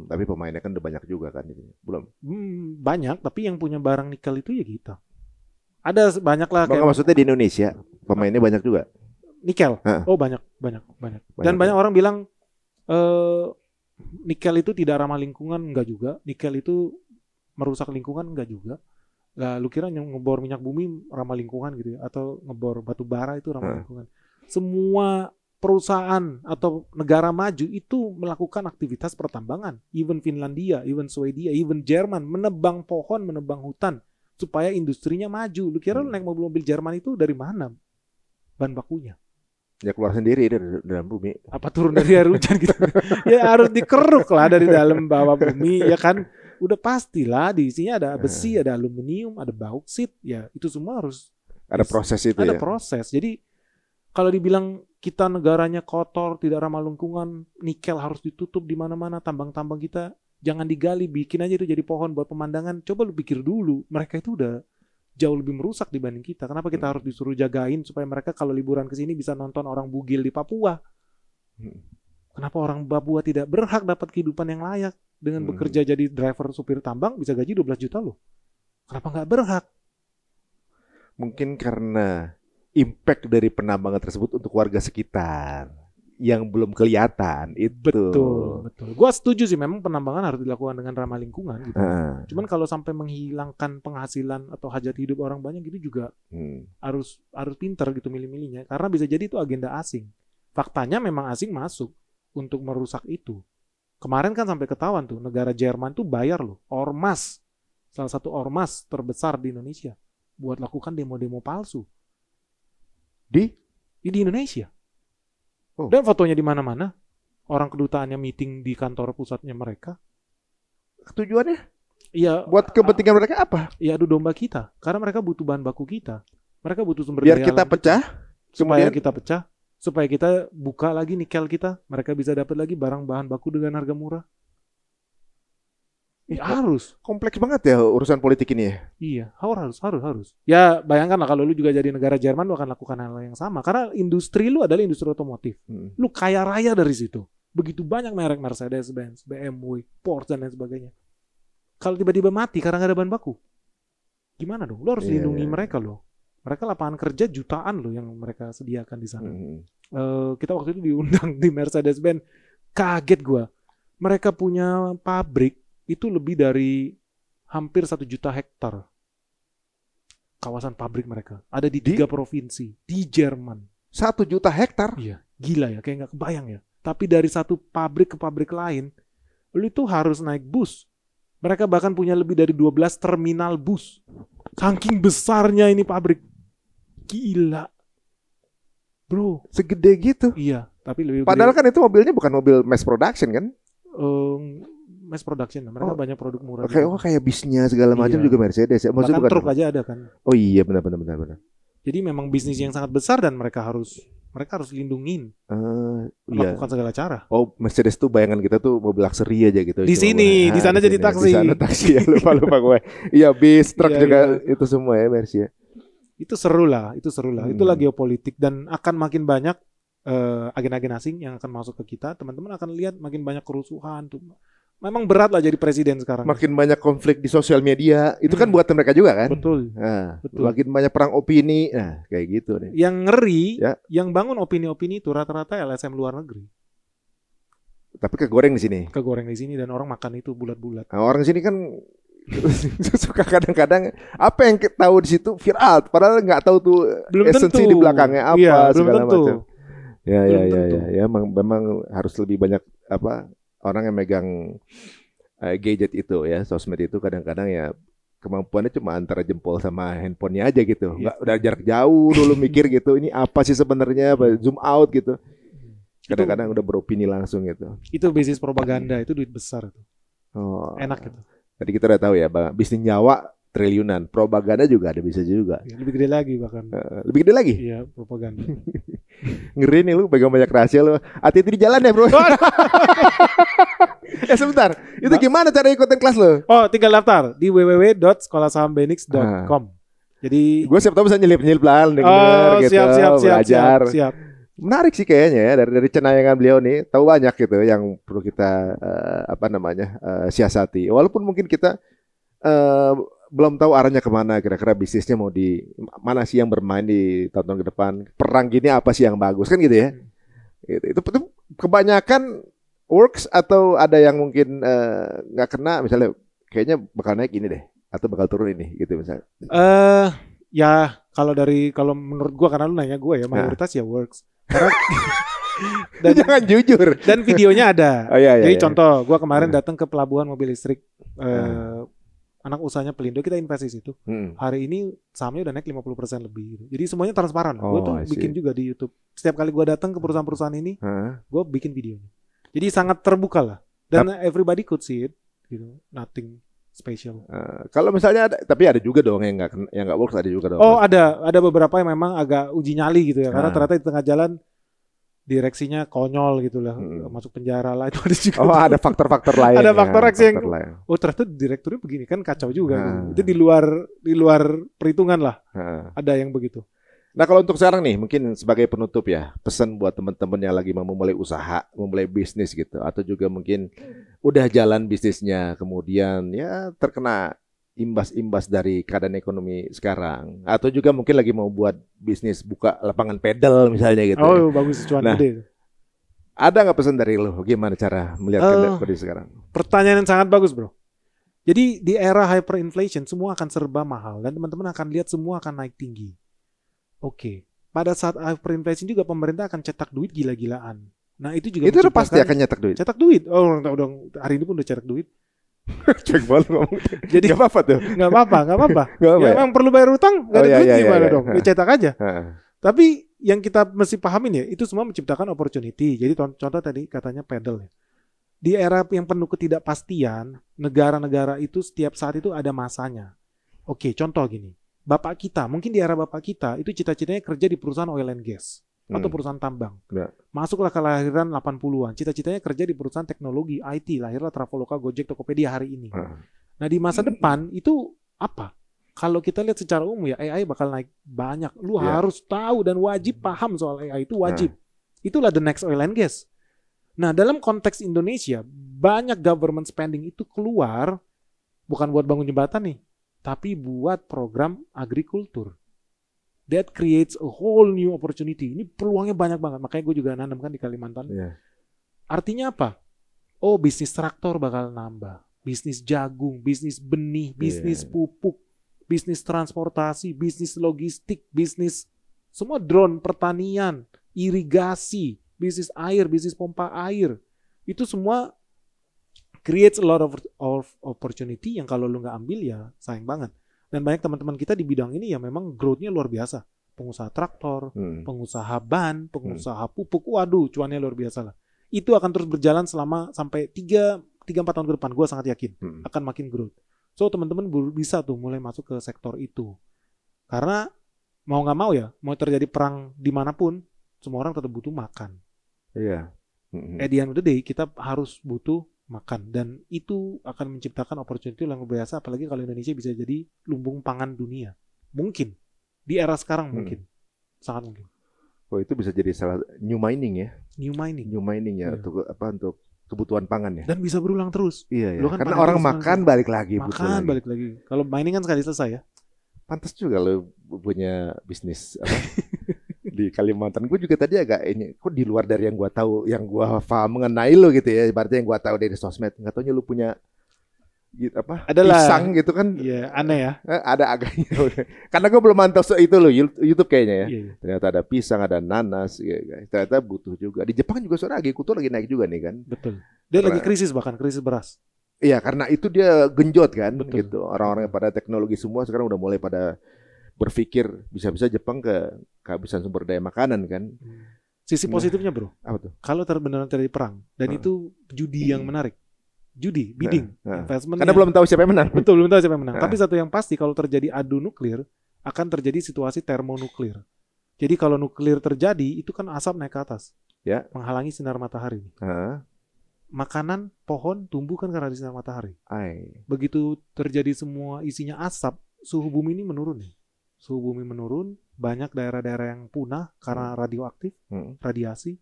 Tapi pemainnya kan udah banyak juga kan ini. Belum. Banyak, tapi yang punya barang nikel itu ya kita. Ada banyak lah. Maksudnya di Indonesia pemainnya banyak juga. Nikel. Oh banyak. Dan banyak orang bilang nikel itu tidak ramah lingkungan, enggak juga. Nikel itu merusak lingkungan, enggak juga. Lah lu kira ngebor minyak bumi ramah lingkungan gitu ya, atau ngebor batu bara itu ramah lingkungan. Semua perusahaan atau negara maju itu melakukan aktivitas pertambangan. Even Finlandia, even Swedia, even Jerman menebang pohon, menebang hutan supaya industrinya maju. Lu kira lu naik mobil-mobil Jerman itu dari mana bahan bakunya? Ya keluar sendiri dari dalam bumi. Apa turun dari air hujan gitu? Ya harus dikeruk lah dari dalam bawah bumi, ya kan? Udah pastilah di isinya ada besi, ada aluminium, ada bauksit, ya itu semua harus ada proses itu. Ada proses. Jadi kalau dibilang kita negaranya kotor, tidak ramah lingkungan, nikel harus ditutup di mana-mana, tambang-tambang kita jangan digali, bikin aja itu jadi pohon buat pemandangan. Coba lu pikir dulu, mereka itu udah jauh lebih merusak dibanding kita. Kenapa kita harus disuruh jagain supaya mereka kalau liburan ke sini bisa nonton orang bugil di Papua? Kenapa orang Papua tidak berhak dapat kehidupan yang layak dengan bekerja jadi driver supir tambang bisa gaji 12 juta loh? Kenapa nggak berhak? Mungkin karena impact dari penambangan tersebut untuk warga sekitar yang belum kelihatan itu. Betul. Gua setuju sih, memang penambangan harus dilakukan dengan ramah lingkungan gitu. Cuman kalau sampai menghilangkan penghasilan atau hajat hidup orang banyak gitu juga harus pintar gitu milih-milihnya, karena bisa jadi itu agenda asing. Faktanya memang asing masuk untuk merusak itu. Kemarin kan sampai ketahuan tuh negara Jerman tuh bayar loh ormas salah satu ormas terbesar di Indonesia buat lakukan demo-demo palsu di Indonesia. Oh. Dan fotonya di mana-mana. Orang kedutaannya meeting di kantor pusatnya mereka. Tujuannya? Iya. Buat kepentingan mereka apa? Iya, adu domba kita. Karena mereka butuh bahan baku kita. Mereka butuh sumber Biar daya kita alam pecah. supaya Kemudian kita pecah, supaya kita buka lagi nikel kita, mereka bisa dapat lagi barang bahan baku dengan harga murah. Harus. kompleks banget ya urusan politik ini ya. Iya, harus. Ya, bayangkanlah kalau lu juga jadi negara Jerman, lu akan lakukan hal yang sama. Karena industri lu adalah industri otomotif. Lu kaya raya dari situ. Begitu banyak merek Mercedes-Benz, BMW, Porsche, dan lain sebagainya. Kalau tiba-tiba mati karena nggak ada bahan baku, gimana dong? Lu harus lindungi mereka loh. Mereka lapangan kerja jutaan loh yang mereka sediakan di sana. Kita waktu itu diundang di Mercedes-Benz. Kaget gua. Mereka punya pabrik itu lebih dari hampir 1 juta hektar. Kawasan pabrik mereka. Ada di 3 provinsi. Di Jerman. 1 juta hektar? Iya. Gila ya. Kayak gak kebayang ya. Tapi dari satu pabrik ke pabrik lain, lu itu harus naik bus. Mereka bahkan punya lebih dari 12 terminal bus. Saking besarnya ini pabrik. Gila. Bro. Segede gitu? Iya. Tapi lebih Padahal gede. kan itu mobilnya bukan mobil mass production kan? Mass production. Mereka banyak produk murah. Kayak bisnya segala macam juga Mercedes ya. Maksudnya bahkan truk aja ada kan. Oh iya benar. Jadi memang bisnis yang sangat besar dan mereka harus lindungin. Lakukan segala cara. Oh Mercedes tuh bayangan kita tuh mobil luxury aja gitu. Di sini, di sana jadi taksi. Di sana taksi ya lupa gue. Iya bis, truk juga itu semua ya Mercy ya. Itu seru lah. Itulah geopolitik dan akan makin banyak agen-agen asing yang akan masuk ke kita. Teman-teman akan lihat makin banyak kerusuhan tuh. Memang berat lah jadi presiden sekarang. Makin banyak konflik di sosial media. Itu kan buat mereka juga kan? Betul. Nah, Betul. Makin banyak perang opini. Nah, kayak gitu nih. Yang ngeri, Ya. yang bangun opini-opini itu rata-rata LSM luar negeri. Tapi kegoreng di sini. Kegoreng di sini dan orang makan itu bulat-bulat. Nah, orang sini kan suka kadang-kadang apa yang kita tahu di situ viral, padahal nggak tahu tuh Belum esensi tentu. di belakangnya apa Iya, belum segala tentu. macam. Ya, Belum tentu. memang harus lebih banyak apa orang yang megang gadget itu ya, sosmed itu kadang-kadang ya kemampuannya cuma antara jempol sama handphonenya aja gitu. Nggak udah jarak jauh dulu mikir gitu, ini apa sih sebenarnya, zoom out gitu. Kadang-kadang udah beropini langsung gitu. Itu bisnis propaganda, itu duit besar tuh. Oh. Enak gitu. Tadi kita udah tahu ya, Bang, bisnis nyawa triliunan, propaganda juga ada bisa juga. Ya, lebih gede lagi bahkan. Lebih gede lagi? Iya, propaganda. Ngeri nih lu pegang banyak rahasia lu. Hati-hati di jalan ya bro. Sebentar, itu gimana cara ikutin kelas lu? Oh, tinggal daftar di www.sekolasahambenix.com. Jadi gue siap tahu bisa nyelip-nyelip lah denger gitu, belajar. siap. Menarik sih kayaknya ya dari cenayangan beliau nih, tahu banyak gitu yang perlu kita siasati. Walaupun mungkin kita belum tahu arahnya kemana, kira-kira bisnisnya mau di mana sih yang bermain di tahun-tahun ke depan. Perang gini apa sih yang bagus kan gitu ya? Gitu. Itu kebanyakan works atau ada yang mungkin nggak kena, misalnya kayaknya bakal naik ini deh atau bakal turun ini gitu misalnya. Ya kalau menurut gua, karena lu nanya gua ya, mayoritas ya works. Karena jangan jujur. Dan videonya ada. Oh, iya, Jadi iya. contoh, gua kemarin datang ke pelabuhan mobil listrik anak usahanya Pelindo, kita investasi di situ. Hari ini sahamnya udah naik 50% lebih gitu. Jadi semuanya transparan. Gua tuh bikin juga di YouTube. Setiap kali gua datang ke perusahaan-perusahaan ini, gua bikin videonya. Jadi sangat terbuka lah. Dan everybody could see it gitu. Nothing special. Kalau misalnya tapi ada juga dong yang nggak works, ada juga dong. Oh, ada beberapa yang memang agak uji nyali gitu ya. Karena ternyata di tengah jalan direksinya konyol gitu lah, masuk penjara lah, itu ada juga. Oh, ada faktor-faktor lain. Ada faktor X yang lain. Oh, ternyata direkturnya begini, kan kacau juga. Itu di luar perhitungan lah. Ada yang begitu. Nah, kalau untuk sekarang nih, mungkin sebagai penutup ya, pesan buat teman-teman yang lagi mau memulai usaha, memulai bisnis gitu, atau juga mungkin udah jalan bisnisnya, kemudian ya terkena imbas-imbas dari keadaan ekonomi sekarang, atau juga mungkin lagi mau buat bisnis buka lapangan pedal misalnya gitu. Oh, bagus, cuan gede. Ada nggak pesan dari lo? Gimana cara melihat kondisi sekarang? Pertanyaan yang sangat bagus, bro. Jadi di era hyperinflation semua akan serba mahal dan teman-teman akan lihat semua akan naik tinggi. Oke. Pada saat hyperinflation juga pemerintah akan cetak duit gila-gilaan. Nah, itu juga itu pasti akan nyetak duit. Cetak duit. Oh, udah hari ini pun udah cetak duit. Cuek banget ngomong. Jadi Gak apa-apa tuh. nggak apa-apa. Gak apa Ya, ya? emang perlu bayar utang, nggak ada iya, duit iya, gimana iya. dong? Ya, cetak aja. Heeh. Tapi yang kita mesti pahamin ya, itu semua menciptakan opportunity. Jadi contoh tadi katanya pedal ya. Di era yang penuh ketidakpastian, negara-negara itu setiap saat itu ada masanya. Oke, contoh gini. Bapak kita, mungkin di era bapak kita, itu cita-citanya kerja di perusahaan oil and gas. Atau perusahaan tambang. Ya. Masuklah kelahiran 80-an. Cita-citanya kerja di perusahaan teknologi, IT. Lahirlah Traveloka, Gojek, Tokopedia hari ini. Nah di masa depan itu apa? Kalau kita lihat secara umum ya, AI bakal naik banyak. Lu harus tahu dan wajib paham soal AI, itu wajib. Itulah the next oil and gas. Nah dalam konteks Indonesia, banyak government spending itu keluar bukan buat bangun jembatan nih, tapi buat program agrikultur. That creates a whole new opportunity. Ini peluangnya banyak banget. Makanya gue juga nanam kan di Kalimantan. Artinya apa? Oh, bisnis traktor bakal nambah. Bisnis jagung, bisnis benih, bisnis pupuk, bisnis transportasi, bisnis logistik, bisnis semua drone, pertanian, irigasi, bisnis air, bisnis pompa air. Itu semua creates a lot of opportunity yang kalau lu nggak ambil ya sayang banget. Dan banyak teman-teman kita di bidang ini ya memang growth-nya luar biasa. Pengusaha traktor, pengusaha ban, pengusaha pupuk, waduh cuannya luar biasa lah. Itu akan terus berjalan selama sampai 3-4 tahun ke depan, gue sangat yakin akan makin growth. So teman-teman bisa tuh mulai masuk ke sektor itu. Karena mau nggak mau ya, mau terjadi perang dimanapun, semua orang tetap butuh makan. Iya. At the end of the day, kita harus butuh makan. Dan itu akan menciptakan opportunity yang luar biasa, apalagi kalau Indonesia bisa jadi lumbung pangan dunia. Mungkin. Di era sekarang mungkin. Sangat mungkin. Oh, itu bisa jadi salah new mining ya. New mining Ya untuk kebutuhan pangan ya. Dan bisa berulang terus. Iya ya. Kan karena orang makan balik lagi. Balik lagi. Kalau mining kan sekali selesai ya. Pantas juga lo punya bisnis apa? Di Kalimantan. Gue juga tadi agak ini, kok di luar dari yang gue tahu, yang gue paham mengenai lo gitu ya. Berarti yang gue tahu dari sosmed, nggak taunya lo punya gitu apa? Adalah, pisang gitu kan? Iya, aneh ya. Ada agaknya. Karena gue belum mantau itu lo YouTube kayaknya ya. Iya. Ternyata ada pisang, ada nanas, ya, ternyata butuh juga. Di Jepang juga soalnya agrikultur lagi naik juga nih kan. Betul. Dia lagi krisis, bahkan krisis beras. Iya, karena itu dia genjot kan. Betul. Gitu. Orang-orang pada teknologi semua sekarang udah mulai pada berpikir bisa-bisa Jepang kehabisan sumber daya makanan kan. Sisi positifnya bro, apa tuh? Kalau benar-benar terjadi perang dan itu judi yang menarik, judi, bidding, investment. Karena belum tahu siapa yang menang. Betul, belum tahu siapa yang menang. Tapi satu yang pasti kalau terjadi adu nuklir akan terjadi situasi termonuklir. Jadi kalau nuklir terjadi itu kan asap naik ke atas, menghalangi sinar matahari. Makanan, pohon tumbuh kan karena di sinar matahari. Begitu terjadi semua isinya asap, suhu bumi ini menurun nih. Suhu bumi menurun, banyak daerah-daerah yang punah karena radioaktif, radiasi.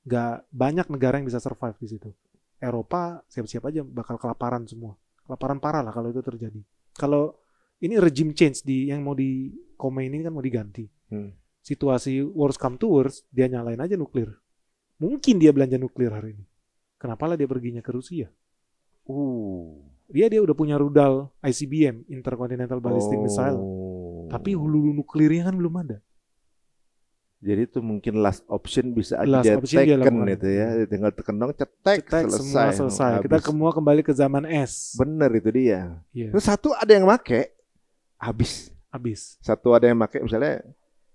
Gak banyak negara yang bisa survive di situ. Eropa siap-siap aja bakal kelaparan semua. Kelaparan parah lah kalau itu terjadi. Kalau ini regime change yang mau di Khomeini kan mau diganti. Situasi worst come to worst, dia nyalain aja nuklir. Mungkin dia belanja nuklir hari ini. Kenapa lah dia perginya ke Rusia? Dia udah punya rudal ICBM, Intercontinental Ballistic Missile. Tapi hulu nuklirnya kan belum ada. Jadi itu mungkin last option bisa aja taken itu ya. Tinggal tekan dong, cetek semua selesai. Kita semua kembali ke zaman es. Bener itu dia. Terus satu ada yang make, habis. Satu ada yang make misalnya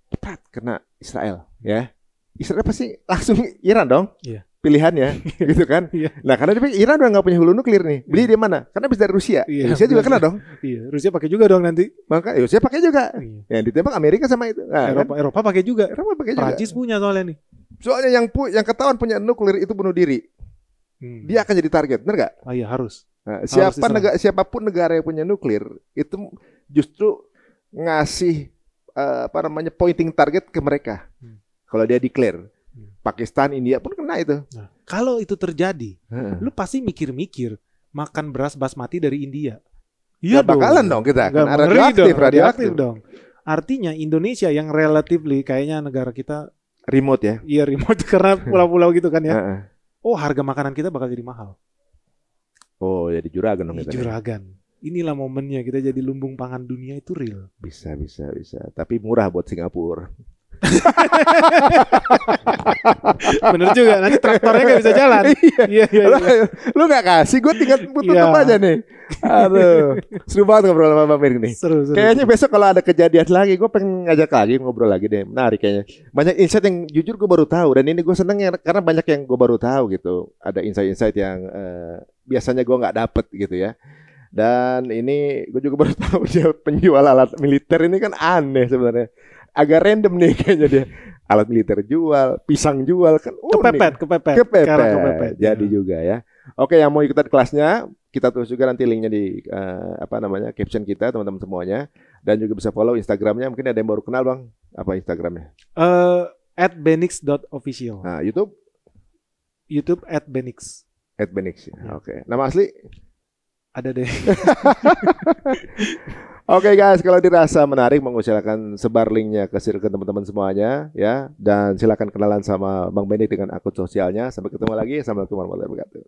cepat kena Israel ya. Israel pasti langsung Iran dong. Pilihannya gitu kan. Nah karena Iran udah nggak punya hulu nuklir nih, beli di mana? Karena bisa dari Rusia. Rusia juga kena dong. Rusia pakai juga dong nanti. Maka Rusia pakai juga. Yang ditembak Amerika sama itu. Nah, Eropa pakai juga. Prancis punya soalnya nih. Soalnya yang ketahuan punya nuklir itu bunuh diri. Dia akan jadi target, benar nggak? Iya harus. Nah, siapapun negara yang punya nuklir itu justru ngasih pointing target ke mereka. Kalau dia declare. Pakistan, India pun kena itu. Nah, kalau itu terjadi, lu pasti mikir-mikir makan beras basmati dari India. Iya bakalan dong kita. Karena radioaktif dong. Artinya Indonesia yang relatively kayaknya negara kita remote ya. Iya remote karena pulau-pulau gitu kan ya. Oh harga makanan kita bakal jadi mahal. Oh jadi juragan dong kita. Juragan. Inilah momennya kita jadi lumbung pangan dunia itu real. Bisa. Tapi murah buat Singapura. Bener juga, nanti traktornya nggak bisa jalan. Iya. Lu nggak kasih, gue tinggal tutup Iya. aja nih. Aduh, seru banget ngobrol sama Bang Miring nih. Seru. Kayaknya besok kalau ada kejadian lagi, gue pengen ngajak lagi ngobrol lagi deh. Menarik kayaknya. Banyak insight yang jujur gue baru tahu, dan ini gue seneng ya karena banyak yang gue baru tahu gitu. Ada insight-insight yang biasanya gue nggak dapet gitu ya. Dan ini gue juga baru tahu dia penjual alat militer ini kan aneh sebenarnya. Agak random nih kayaknya dia. Alat militer jual, pisang jual kan unik. Kepepet. Jadi juga ya. Oke, yang mau ikutan kelasnya kita tulis juga nanti linknya di caption kita teman-teman semuanya, dan juga bisa follow Instagramnya. Mungkin ada yang baru kenal Bang, apa Instagramnya? @benix.official. Nah, YouTube @benix. @benix. Oke. Nama asli? Ada deh. Oke guys, kalau dirasa menarik, silakan sebar linknya ke circle teman-teman semuanya ya, dan silakan kenalan sama Bang Benny dengan akun sosialnya. Sampai ketemu lagi. Assalamualaikum warahmatullahi wabarakatuh.